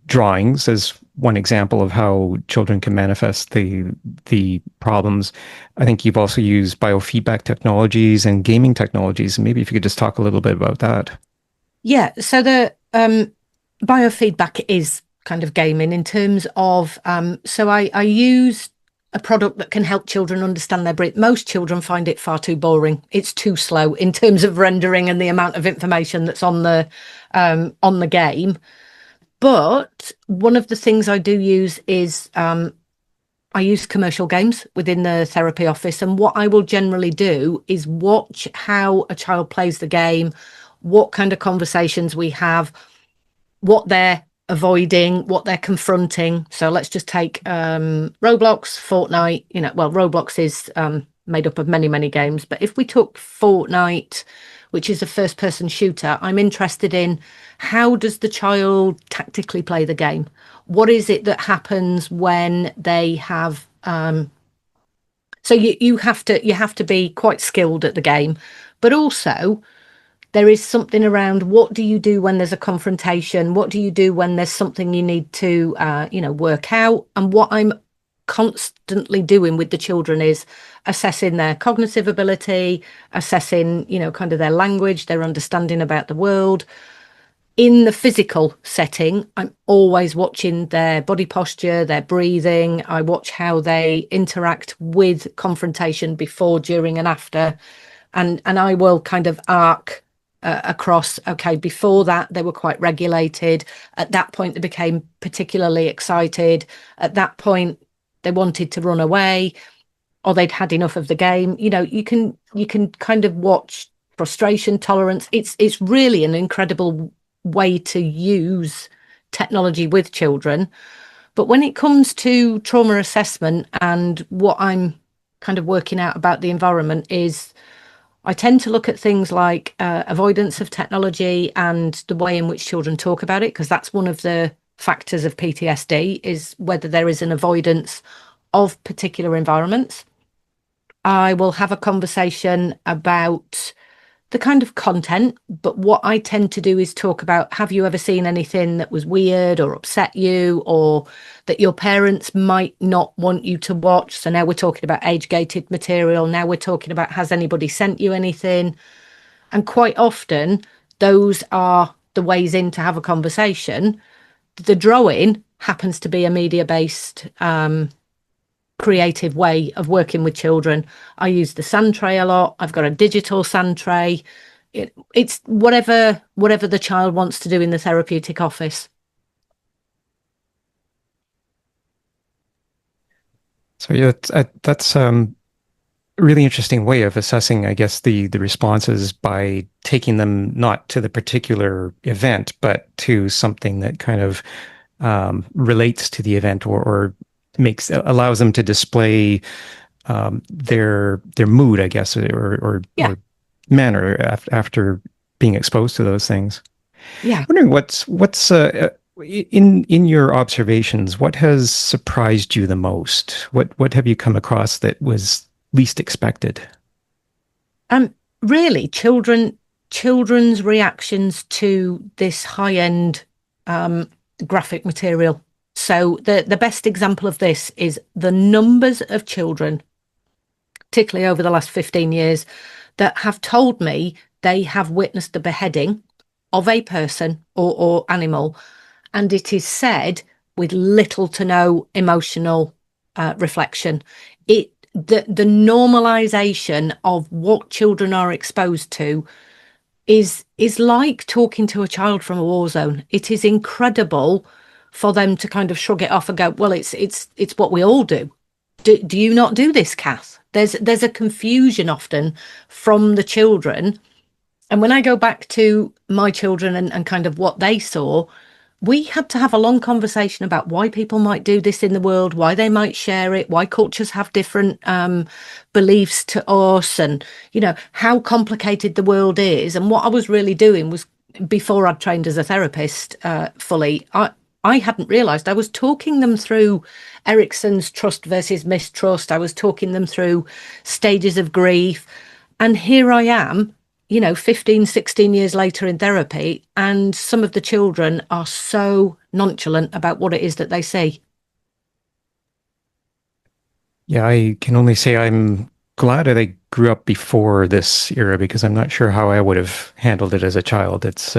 drawings as one example of how children can manifest the problems. I think you've also used biofeedback technologies and gaming technologies. Maybe if you could just talk a little bit about that. Yeah, so the biofeedback is kind of gaming in terms of so I use a product that can help children understand their brain. Most children find it far too boring. It's too slow in terms of rendering and the amount of information that's on the game. But one of the things I do use is I use commercial games within the therapy office. And what I will generally do is watch how a child plays the game, what kind of conversations we have, what they're avoiding, what they're confronting. So let's just take Roblox, Fortnite. Well, Roblox is made up of many, many games. But if we took Fortnite, which is a first person shooter, I'm interested in how does the child tactically play the game? What is it that happens when they have so you have to be quite skilled at the game, but also there is something around what do you do when there's a confrontation? What do you do when there's something you need to, work out? And what I'm constantly doing with the children is assessing their cognitive ability, assessing, kind of their language, their understanding about the world. In the physical setting, I'm always watching their body posture, their breathing. I watch how they interact with confrontation before, during, and after. And I will kind of arc across, okay, before that, they were quite regulated. At that point, they became particularly excited. At that point, they wanted to run away or they'd had enough of the game. You can kind of watch frustration tolerance. It's really an incredible way to use technology with children. But when it comes to trauma assessment and what I'm kind of working out about the environment is I tend to look at things like avoidance of technology and the way in which children talk about it, because that's one of the factors of PTSD is whether there is an avoidance of particular environments. I will have a conversation about the kind of content, but what I tend to do is talk about have you ever seen anything that was weird or upset you or that your parents might not want you to watch? So now we're talking about age gated material. Now we're talking about has anybody sent you anything? And quite often, those are the ways in to have a conversation. The drawing happens to be a media based creative way of working with children. I use the sand tray a lot. I've got a digital sand tray. It's whatever the child wants to do in the therapeutic office. So yeah, that's a really interesting way of assessing, I guess, the responses by taking them not to the particular event, but to something that kind of relates to the event or makes allows them to display their mood, I guess, Yeah, or manner after being exposed to those things. yeah. Wondering what's in your observations, what has surprised you the most? What have you come across that was least expected? Really, children's reactions to this high-end um, graphic material. So the best example of this is the numbers of children, particularly over the last 15 years, that have told me they have witnessed the beheading of a person or animal, and it is said with little to no emotional reflection. The normalization of what children are exposed to is like talking to a child from a war zone. It is incredible for them to kind of shrug it off and go, well, it's what we all do. Do you not do this, Kath? There's a confusion often from the children. And when I go back to my children and kind of what they saw, we had to have a long conversation about why people might do this in the world, why they might share it, why cultures have different beliefs to us, and how complicated the world is. And what I was really doing was, before I'd trained as a therapist fully, I hadn't realised I was talking them through Erickson's trust versus mistrust. I was talking them through stages of grief, and here I am, 15, 16 years later in therapy, and some of the children are so nonchalant about what it is that they see. Yeah, I can only say I'm glad that I grew up before this era because I'm not sure how I would have handled it as a child. It's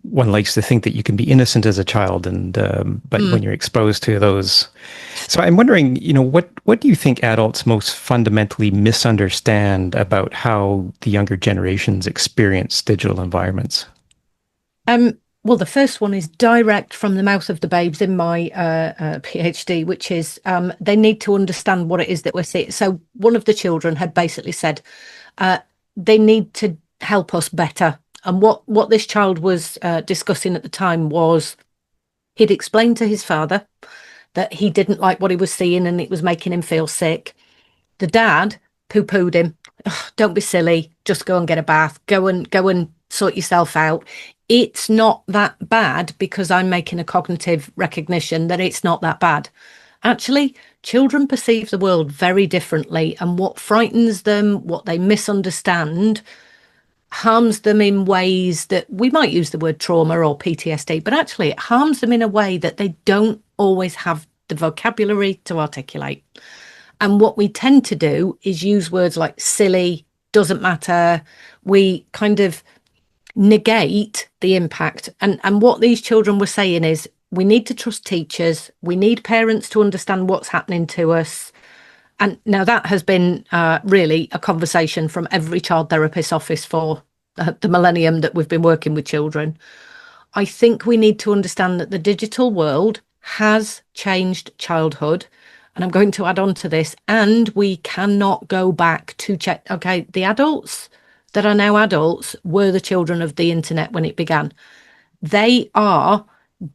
one likes to think that you can be innocent as a child, and but when Mm. you're exposed to those, so I'm wondering, what do you think adults most fundamentally misunderstand about how the younger generations experience digital environments? Well, the first one is direct from the mouth of the babes in my PhD, which is they need to understand what it is that we're seeing. So one of the children had basically said uh, they need to help us better. And what this child was discussing at the time was he'd explained to his father that he didn't like what he was seeing and it was making him feel sick. The dad poo-pooed him. Don't be silly. Just go and get a bath. Go and sort yourself out. It's not that bad because I'm making a cognitive recognition that it's not that bad. Actually, children perceive the world very differently, and what frightens them, what they misunderstand, harms them in ways that we might use the word trauma or PTSD, but actually it harms them in a way that they don't always have the vocabulary to articulate. And what we tend to do is use words like silly, doesn't matter. We kind of negate the impact. And what these children were saying is we need to trust teachers. We need parents to understand what's happening to us. And now that has been really a conversation from every child therapist's office for the millennium that we've been working with children. I think we need to understand that the digital world has changed childhood. And I'm going to add on to this, and we cannot go back to check. Okay, the adults that are now adults were the children of the internet when it began. They are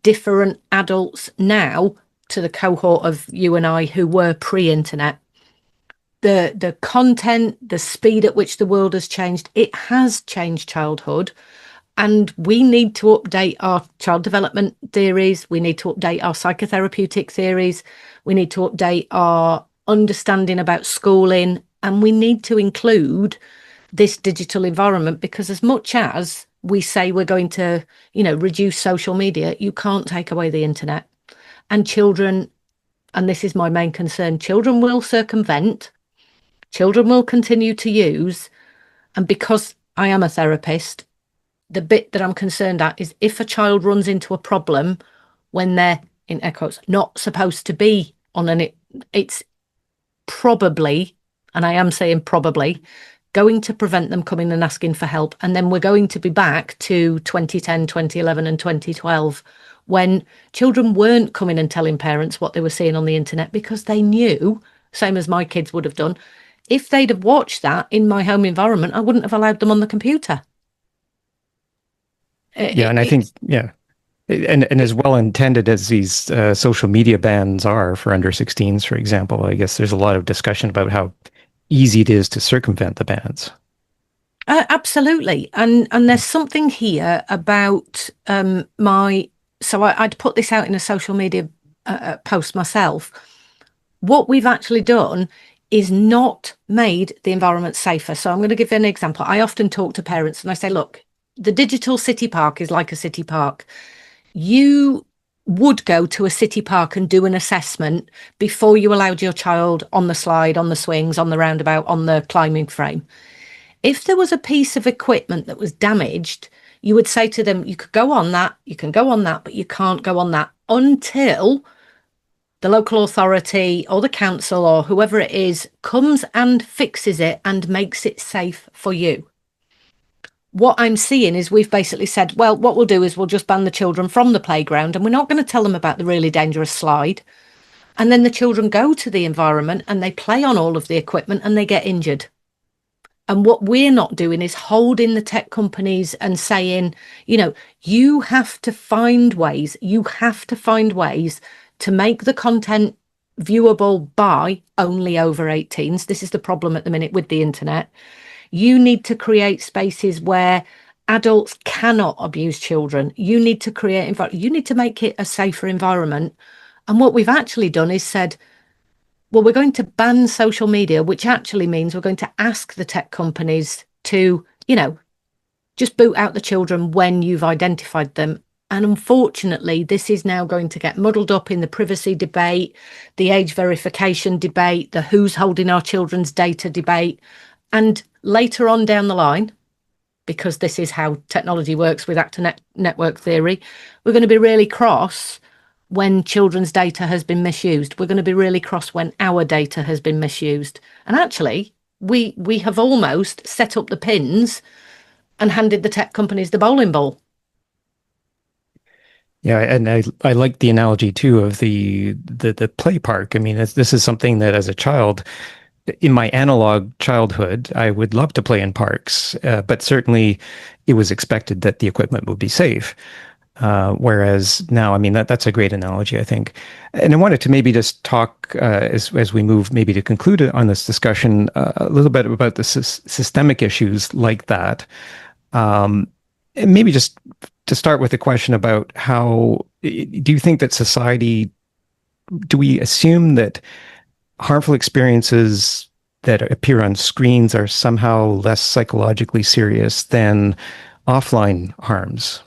different adults now to the cohort of you and I who were pre-internet. The content, the speed at which the world has changed, it has changed childhood. And we need to update our child development theories. We need to update our psychotherapeutic theories. We need to update our understanding about schooling. And we need to include this digital environment because as much as we say we're going to, reduce social media, you can't take away the internet. And children, and this is my main concern, children will circumvent, children will continue to use. And because I am a therapist, the bit that I'm concerned at is if a child runs into a problem when they're, in echoes, not supposed to be on it's probably, and I am saying probably, going to prevent them coming and asking for help. And then we're going to be back to 2010, 2011, and 2012 when children weren't coming and telling parents what they were seeing on the internet because they knew, same as my kids would have done, if they'd have watched that in my home environment, I wouldn't have allowed them on the computer. Yeah, and I think, It's yeah, and as well intended as these social media bans are for under 16s, for example, I guess there's a lot of discussion about how easy it is to circumvent the bans. Absolutely, and there's something here about my. So I'd put this out in a social media post myself. What we've actually done is not made the environment safer. So I'm going to give you an example. I often talk to parents and I say, look, the digital city park is like a city park. You would go to a city park and do an assessment before you allowed your child on the slide, on the swings, on the roundabout, on the climbing frame. If there was a piece of equipment that was damaged, you would say to them, you could go on that, you can go on that, but you can't go on that until the local authority or the council or whoever it is comes and fixes it and makes it safe for you. What I'm seeing is we've basically said, well, what we'll do is we'll just ban the children from the playground and we're not going to tell them about the really dangerous slide. And then the children go to the environment and they play on all of the equipment and they get injured. And what we're not doing is holding the tech companies and saying, you have to find ways, to make the content viewable by only over 18s. This is the problem at the minute with the internet. You need to create spaces where adults cannot abuse children. You need to you need to make it a safer environment. And what we've actually done is said, well, we're going to ban social media, which actually means we're going to ask the tech companies to, just boot out the children when you've identified them. And unfortunately, this is now going to get muddled up in the privacy debate, the age verification debate, the who's holding our children's data debate. And later on down the line, because this is how technology works with actor network theory, we're going to be really cross when children's data has been misused. We're going to be really cross when our data has been misused. And actually, we have almost set up the pins and handed the tech companies the bowling ball. Yeah, and I like the analogy too of the play park. I mean, this is something that as a child, in my analog childhood, I would love to play in parks, but certainly it was expected that the equipment would be safe. Whereas now, I mean, that's a great analogy, I think. And I wanted to maybe just talk as we move maybe to conclude on this discussion a little bit about the systemic issues like that. And maybe just to start with a question about how do you think that society, do we assume that harmful experiences that appear on screens are somehow less psychologically serious than offline harms?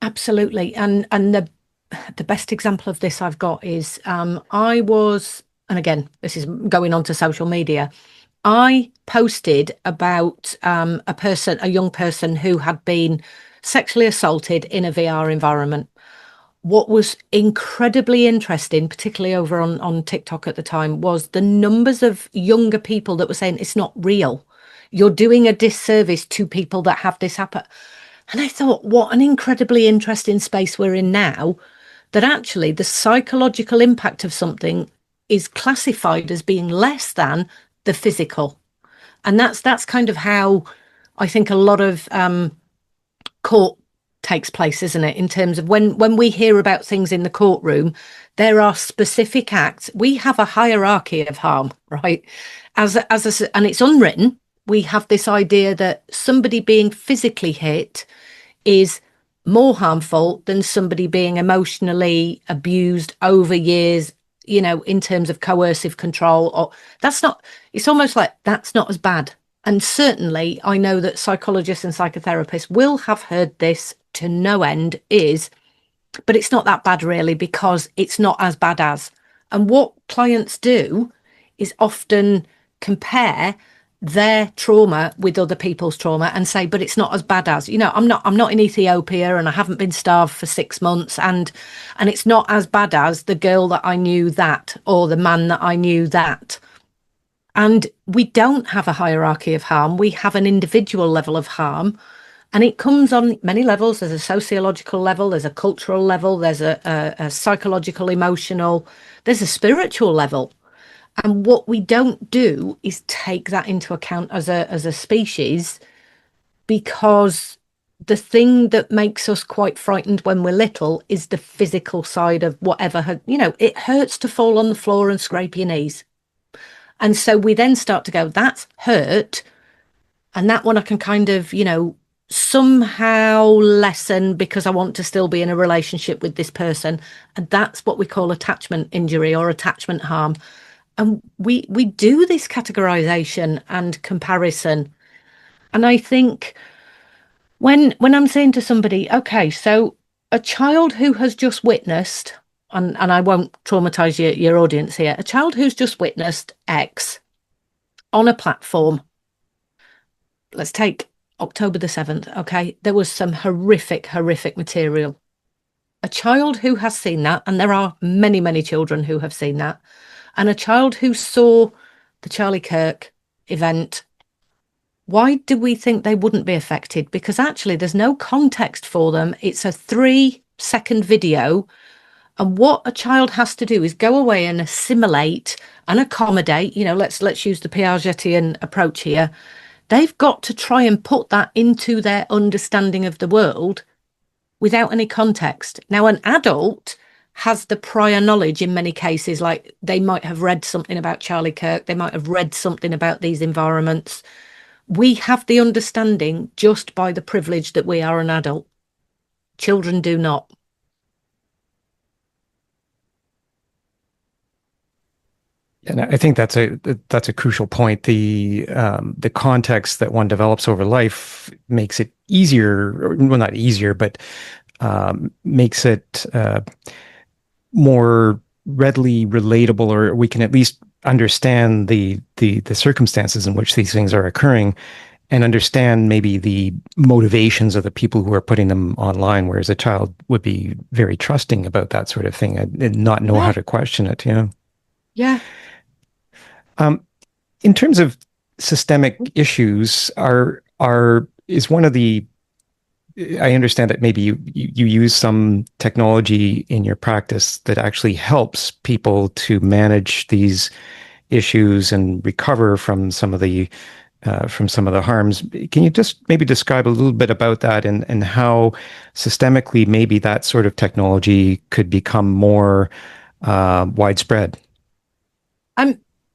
Absolutely. And the best example of this I've got is I was, and again, this is going on to social media. I posted about a young person who had been sexually assaulted in a VR environment. What was incredibly interesting, particularly over on TikTok at the time, was the numbers of younger people that were saying it's not real. You're doing a disservice to people that have this happen. And I thought, what an incredibly interesting space we're in now, that actually the psychological impact of something is classified as being less than the physical. And that's kind of how I think a lot of court takes place, isn't it? In terms of when we hear about things in the courtroom, there are specific acts. We have a hierarchy of harm, right? And it's unwritten. We have this idea that somebody being physically hit is more harmful than somebody being emotionally abused over years, in terms of coercive control. Or it's almost like that's not as bad. And certainly I know that psychologists and psychotherapists will have heard this to no end but it's not that bad really, because it's not as bad as. And what clients do is often compare their trauma with other people's trauma and say, but it's not as bad as, I'm not in Ethiopia and I haven't been starved for 6 months, and it's not as bad as the girl that I knew that, or the man that I knew that. And we don't have a hierarchy of harm. We have an individual level of harm. And it comes on many levels. There's a sociological level, there's a cultural level, there's a psychological, emotional, there's a spiritual level. And what we don't do is take that into account as a species, because the thing that makes us quite frightened when we're little is the physical side of whatever it hurts to fall on the floor and scrape your knees. And so we then start to go, that's hurt. And that one I can kind of, somehow lessen because I want to still be in a relationship with this person. And that's what we call attachment injury or attachment harm. And we do this categorization and comparison. And I think when I'm saying to somebody, okay, so a child who has just witnessed, and I won't traumatize your audience here, a child who's just witnessed X on a platform, let's take October the 7th, okay, there was some horrific material. A child who has seen that, and there are many children who have seen that, and a child who saw the Charlie Kirk event, why do we think they wouldn't be affected? Because actually there's no context for them. It's a 3-second video. And what a child has to do is go away and assimilate and accommodate. Let's use the Piagetian approach here. They've got to try and put that into their understanding of the world without any context. Now, an adult has the prior knowledge in many cases, like they might have read something about Charlie Kirk, they might have read something about these environments. We have the understanding just by the privilege that we are an adult. Children do not. And I think that's a crucial point. The context that one develops over life makes it easier, or, well, not easier, but makes it more readily relatable, or we can at least understand the circumstances in which these things are occurring, and understand maybe the motivations of the people who are putting them online. Whereas a child would be very trusting about that sort of thing and not know how to question it. Yeah. In terms of systemic issues, is one of the, I understand that maybe you use some technology in your practice that actually helps people to manage these issues and recover from some of the harms. Can you just maybe describe a little bit about that, and how systemically maybe that sort of technology could become more widespread?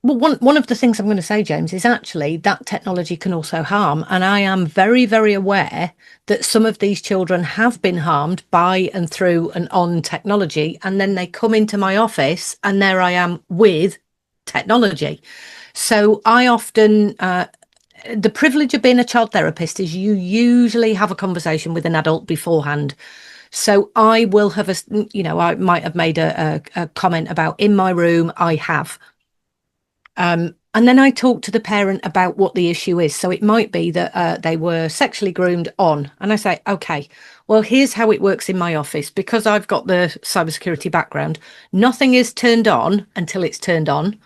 Well, one of the things I'm going to say, James, is actually that technology can also harm. And I am very aware that some of these children have been harmed by and through and on technology. And then they come into my office and there I am with technology. So I often, the privilege of being a child therapist is you usually have a conversation with an adult beforehand. So I will have, I might have made a comment about in my room, I have. And then I talk to the parent about what the issue is. So it might be that they were sexually groomed on. And I say, okay, well, here's how it works in my office. Because I've got the cybersecurity background, nothing is turned on until it's turned on.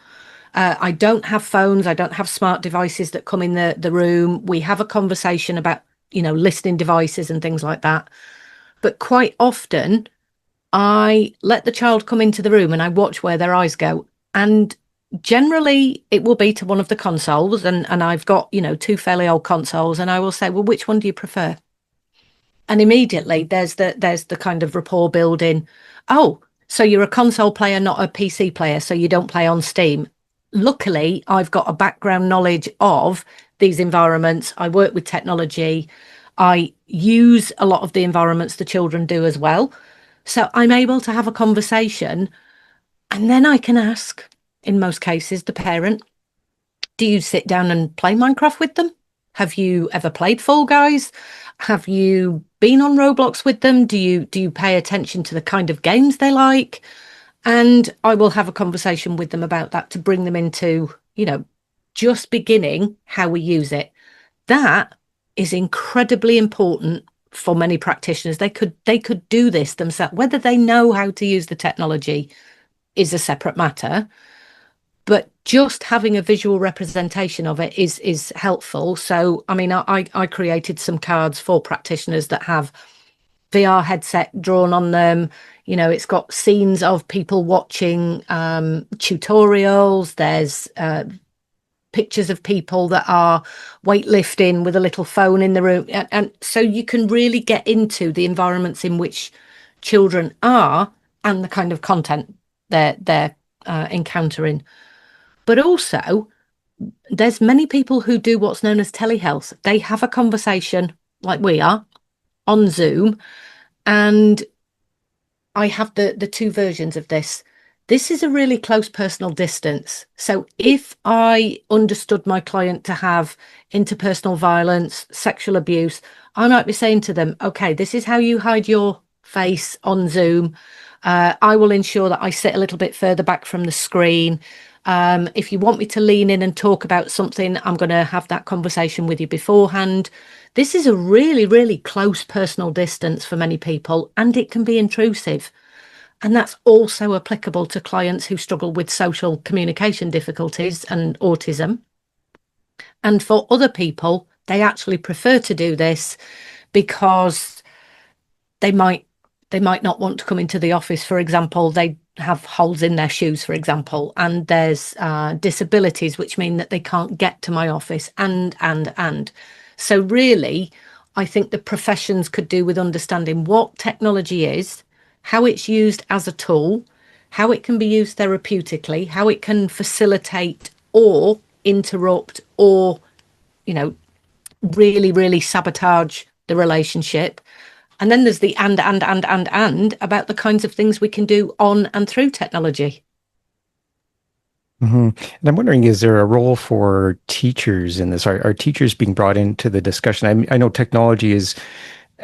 I don't have phones. I don't have smart devices that come in the room. We have a conversation about, listening devices and things like that. But quite often, I let the child come into the room and I watch where their eyes go. And generally it will be to one of the consoles, and I've got 2 fairly old consoles, and I will say, well, which one do you prefer? And immediately there's the kind of rapport building. Oh, so you're a console player, not a PC player, so you don't play on Steam. Luckily, I've got a background knowledge of these environments. I work with technology. I use a lot of the environments the children do as well. So I'm able to have a conversation, and then I can ask, in most cases, the parent, do you sit down and play Minecraft with them? Have you ever played Fall Guys? Have you been on Roblox with them? Do you pay attention to the kind of games they like? And I will have a conversation with them about that to bring them into, just beginning how we use it. That is incredibly important for many practitioners. They could do this themselves. Whether they know how to use the technology is a separate matter. but just having a visual representation of it is helpful. So, I mean, I created some cards for practitioners that have VR headset drawn on them. You know, it's got scenes of people watching tutorials. There's pictures of people that are weightlifting with a little phone in the room. And so you can really get into the environments in which children are and the kind of content they're encountering. But also, there's many people who do what's known as telehealth. They have a conversation like we are on Zoom, and I have the two versions of this. This is a really close personal distance. So if I understood my client to have interpersonal violence, sexual abuse, I might be saying to them, okay, this is how you hide your face on Zoom. I will ensure that I sit a little bit further back from the screen. If you want me to lean in and talk about something, I'm going to have that conversation with you beforehand. This is a really, really close personal distance for many people, and it can be intrusive. And that's also applicable to clients who struggle with social communication difficulties and autism. And for other people, they actually prefer to do this because they might not want to come into the office. For example, they have holes in their shoes, for example, and there's disabilities, which mean that they can't get to my office, and. So really, I think the professions could do with understanding what technology is, how it's used as a tool, how it can be used therapeutically, how it can facilitate or interrupt or, you know, really, really sabotage the relationship. And then there's the and about the kinds of things we can do on and through technology. Hmm. And I'm wondering, is there a role for teachers in this? Are teachers being brought into the discussion? I know technology is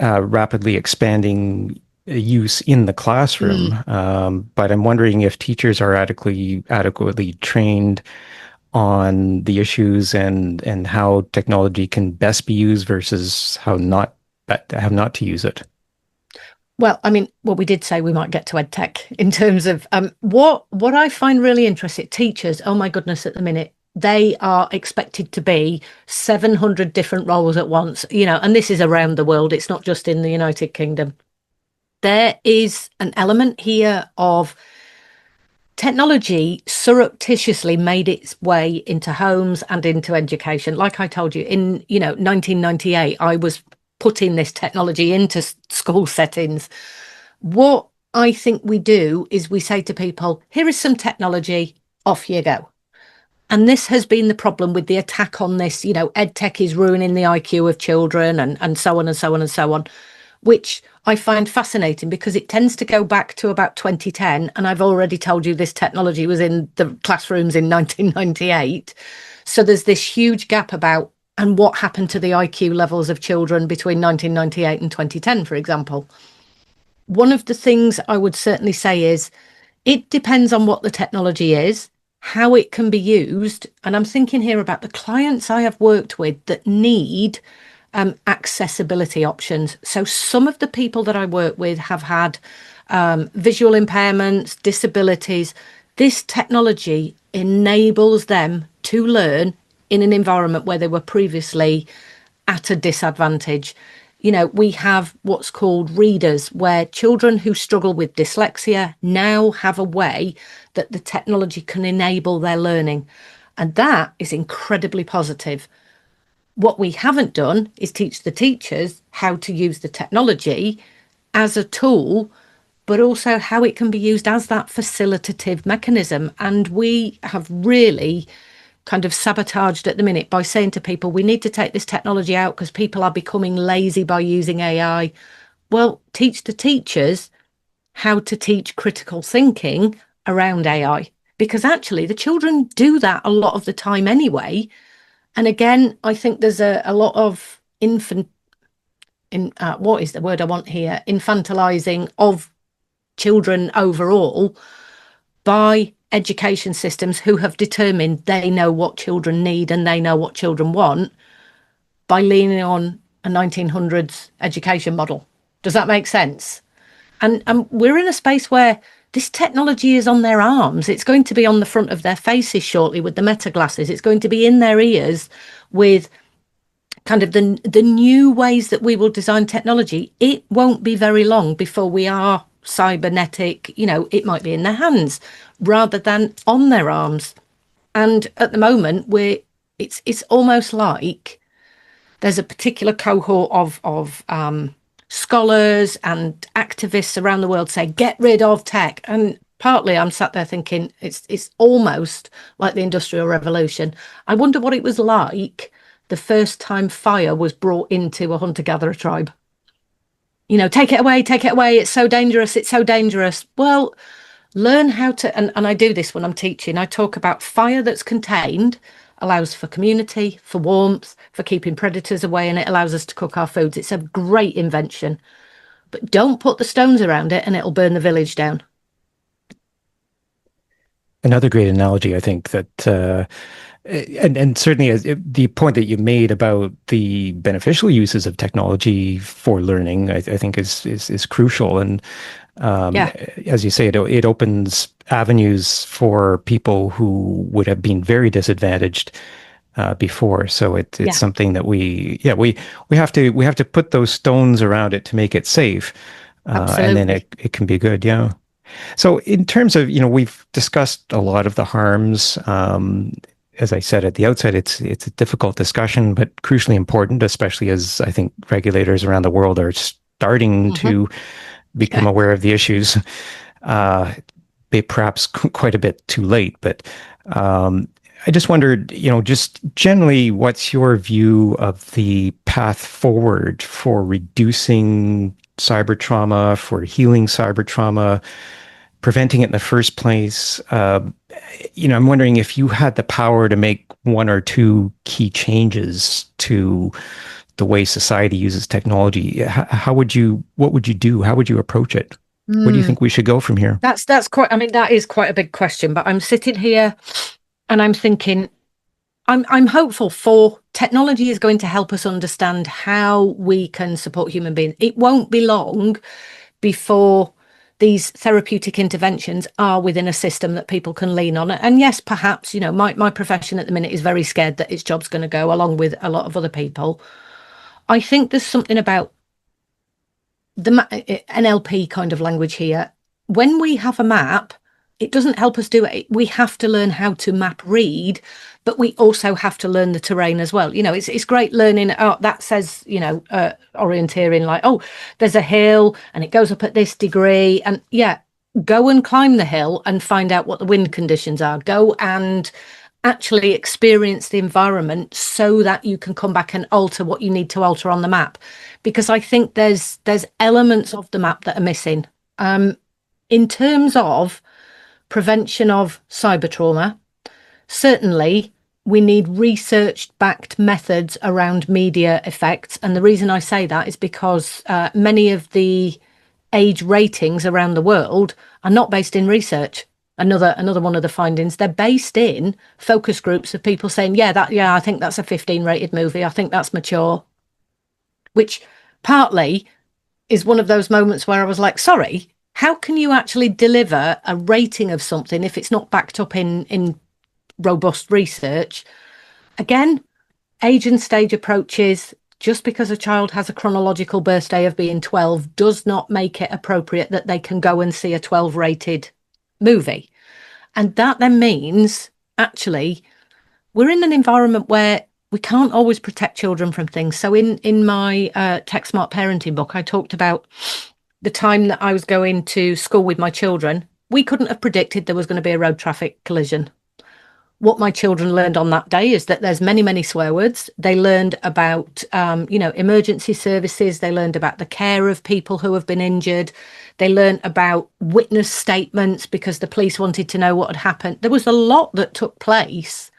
rapidly expanding use in the Mm. classroom, but I'm wondering if teachers are adequately trained on the issues and how technology can best be used versus how not to use it. Well, I mean, well, we did say we might get to ed tech in terms of what I find really interesting. Teachers, oh my goodness, at the minute they are expected to be 700 different roles at once. You know, and this is around the world. It's not just in the United Kingdom. There is an element here of technology surreptitiously made its way into homes and into education. Like I told you, in 1998, I was putting this technology into school settings. What I think we do is we say to people, here is some technology, off you go. And this has been the problem with the attack on this, ed tech is ruining the IQ of children and so on and so on and so on, which I find fascinating because it tends to go back to about 2010. And I've already told you this technology was in the classrooms in 1998. So there's this huge gap about, and what happened to the IQ levels of children between 1998 and 2010, for example. One of the things I would certainly say is it depends on what the technology is, how it can be used. And I'm thinking here about the clients I have worked with that need accessibility options. So some of the people that I work with have had visual impairments, disabilities. This technology enables them to learn in an environment where they were previously at a disadvantage. We have what's called readers, where children who struggle with dyslexia now have a way that the technology can enable their learning. And that is incredibly positive. What we haven't done is teach the teachers how to use the technology as a tool, but also how it can be used as that facilitative mechanism. And we have really kind of sabotaged at the minute by saying to people, we need to take this technology out because people are becoming lazy by using AI. Well, teach the teachers how to teach critical thinking around AI, because actually the children do that a lot of the time anyway. And again, I think there's a lot of what is the word I want here? Infantilizing of children overall by education systems who have determined they know what children need and they know what children want by leaning on a 1900s education model. Does that make sense? And we're in a space where this technology is on their arms. It's going to be on the front of their faces shortly with the meta glasses. It's going to be in their ears with kind of the new ways that we will design technology. It won't be very long before we are cybernetic. It might be in their hands rather than on their arms. And at the moment, it's almost like there's a particular cohort of scholars and activists around the world say, get rid of tech. And partly I'm sat there thinking it's almost like the Industrial Revolution. I wonder what it was like the first time fire was brought into a hunter-gatherer tribe. Take it away, it's so dangerous, it's so dangerous. Well, learn how to, and I do this when I'm teaching. I talk about fire that's contained allows for community, for warmth, for keeping predators away, and it allows us to cook our foods. It's a great invention. But don't put the stones around it and it'll burn the village down. Another great analogy, I think, that and certainly the point that you made about the beneficial uses of technology for learning, I think is crucial. And Yeah, as you say, it opens avenues for people who would have been very disadvantaged before. So it's yeah, something that we have to put those stones around it to make it safe, and then absolutely. it can be good. Yeah. So in terms of, we've discussed a lot of the harms. As I said at the outset, it's a difficult discussion, but crucially important, especially as I think regulators around the world are starting Hmm. to become Yeah. aware of the issues. Uh, Perhaps quite a bit too late, but I just wondered, just generally, what's your view of the path forward for reducing cyber trauma, for healing cyber trauma, preventing it in the first place? I'm wondering if you had the power to make one or two key changes to the way society uses technology. What would you do? How would you approach it? Where do you Mm, think we should go from here? that's quite, I mean, that is quite a big question, but I'm sitting here and I'm thinking, I'm hopeful for technology is going to help us understand how we can support human beings. It won't be long before these therapeutic interventions are within a system that people can lean on. And yes, perhaps, my profession at the minute is very scared that its job's going to go along with a lot of other people. I think there's something about the NLP kind of language here. When we have a map, it doesn't help us do it. We have to learn how to map read, but we also have to learn the terrain as well. It's great learning. Oh, that says, orienteering, like, oh, there's a hill and it goes up at this degree. And yeah, go and climb the hill and find out what the wind conditions are. Go and actually experience the environment so that you can come back and alter what you need to alter on the map, because I think there's elements of the map that are missing. In terms of prevention of cyber trauma, certainly we need research backed methods around media effects. And the reason I say that is because many of the age ratings around the world are not based in research. Another one of the findings, they're based in focus groups of people saying, yeah, I think that's a 15 rated movie. I think that's mature, which partly is one of those moments where I was like, sorry, how can you actually deliver a rating of something if it's not backed up in robust research? Again, age and stage approaches. Just because a child has a chronological birthday of being 12 does not make it appropriate that they can go and see a 12 rated movie. And that then means actually we're in an environment where we can't always protect children from things. So in my Tech Smart Parenting book, I talked about the time that I was going to school with my children. We couldn't have predicted there was going to be a road traffic collision. What my children learned on that day is that there's many, many swear words. They learned about, emergency services. They learned about the care of people who have been injured. They learned about witness statements because the police wanted to know what had happened. There was a lot that took place.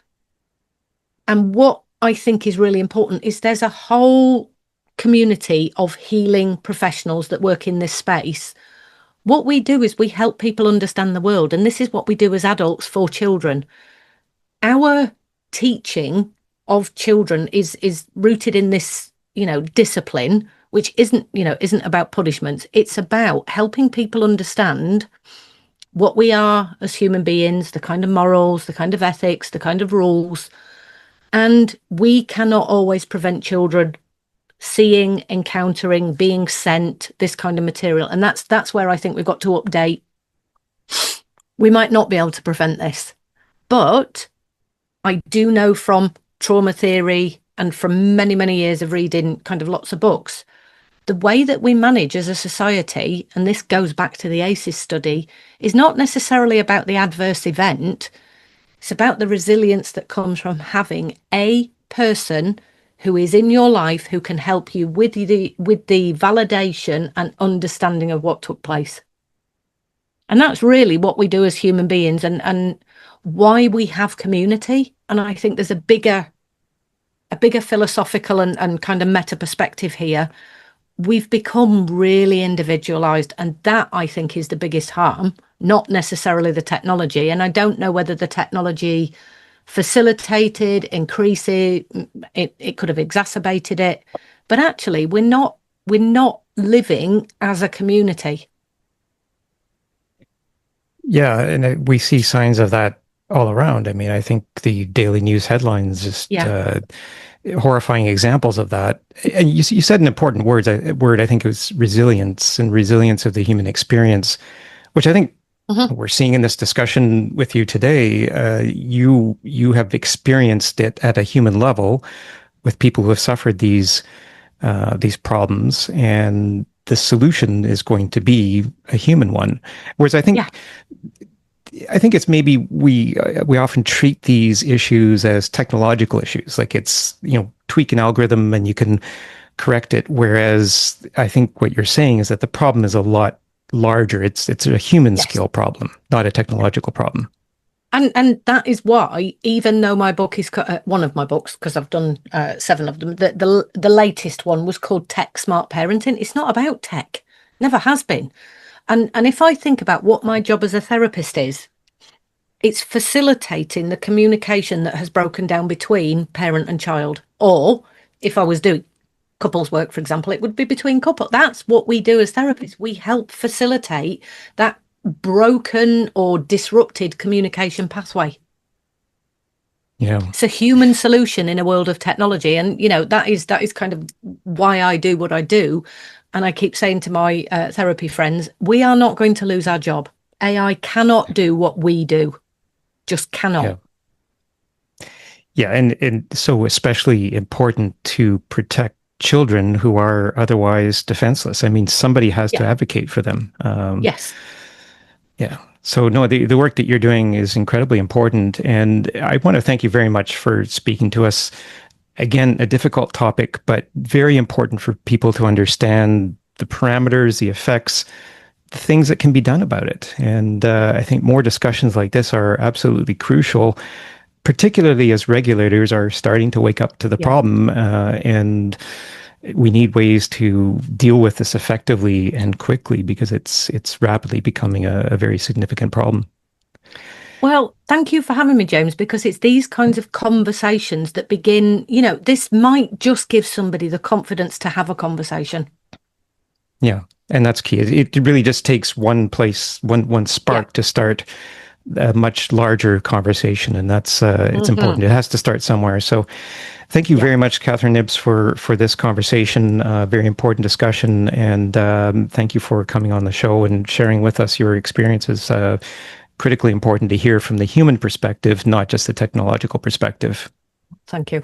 And what I think is really important is there's a whole community of healing professionals that work in this space. What we do is we help people understand the world. And this is what we do as adults for children. Our teaching of children is rooted in this, discipline, which isn't about punishments. It's about helping people understand what we are as human beings, the kind of morals, the kind of ethics, the kind of rules. And we cannot always prevent children seeing, encountering, being sent this kind of material. And that's where I think we've got to update. We might not be able to prevent this, but I do know from trauma theory and from many, many years of reading kind of lots of books, the way that we manage as a society, and this goes back to the ACEs study, is not necessarily about the adverse event. It's about the resilience that comes from having a person who is in your life who can help you with the validation and understanding of what took place. And that's really what we do as human beings, and why we have community. And I think there's a bigger philosophical and kind of meta perspective here. We've become really individualized, and that I think is the biggest harm, not necessarily the technology. And I don't know whether the technology facilitated, increased it could have exacerbated it, but actually we're not living as a community. Yeah, and we see signs of that all around. I mean, I think the daily news headlines just Yeah. horrifying examples of that. And you said an important word. I think it was resilience and resilience of the human experience, which I think Mhm. we're seeing in this discussion with you today. You have experienced it at a human level with people who have suffered these problems, and the solution is going to be a human one. Whereas Yeah. I think it's maybe we often treat these issues as technological issues, like it's, tweak an algorithm and you can correct it. Whereas I think what you're saying is that the problem is a lot larger. It's a human Yes. skill problem, not a technological problem. And that is why, even though my book is one of my books, because I've done 7 of them, the latest one was called Tech Smart Parenting. It's not about tech, never has been. And if I think about what my job as a therapist is, it's facilitating the communication that has broken down between parent and child. Or if I was doing couples work, for example, it would be between couples. That's what we do as therapists. We help facilitate that broken or disrupted communication pathway. Yeah. It's a human solution in a world of technology. And, that is kind of why I do what I do. And I keep saying to my therapy friends, we are not going to lose our job. AI cannot do what we do, just Yeah. cannot. Yeah. And so especially important to protect children who are otherwise defenseless. I mean, somebody has to Yeah. advocate for them. Yes. Yeah. So no, the work that you're doing is incredibly important. And I want to thank you very much for speaking to us. Again, a difficult topic, but very important for people to understand the parameters, the effects, the things that can be done about it. And I think more discussions like this are absolutely crucial, particularly as regulators are starting to wake up to the Yeah. problem. And we need ways to deal with this effectively and quickly, because it's rapidly becoming a very significant problem. Well, thank you for having me, James, because it's these kinds of conversations that begin, this might just give somebody the confidence to have a conversation. Yeah, and that's key. It really just takes one Yeah. spark to start a much larger conversation, and that's it's Hmm. important. It has to start somewhere. So, thank you Yeah. very much, Catherine Knibbs, for this conversation. Very important discussion, and thank you for coming on the show and sharing with us your experiences. Critically important to hear from the human perspective, not just the technological perspective. Thank you.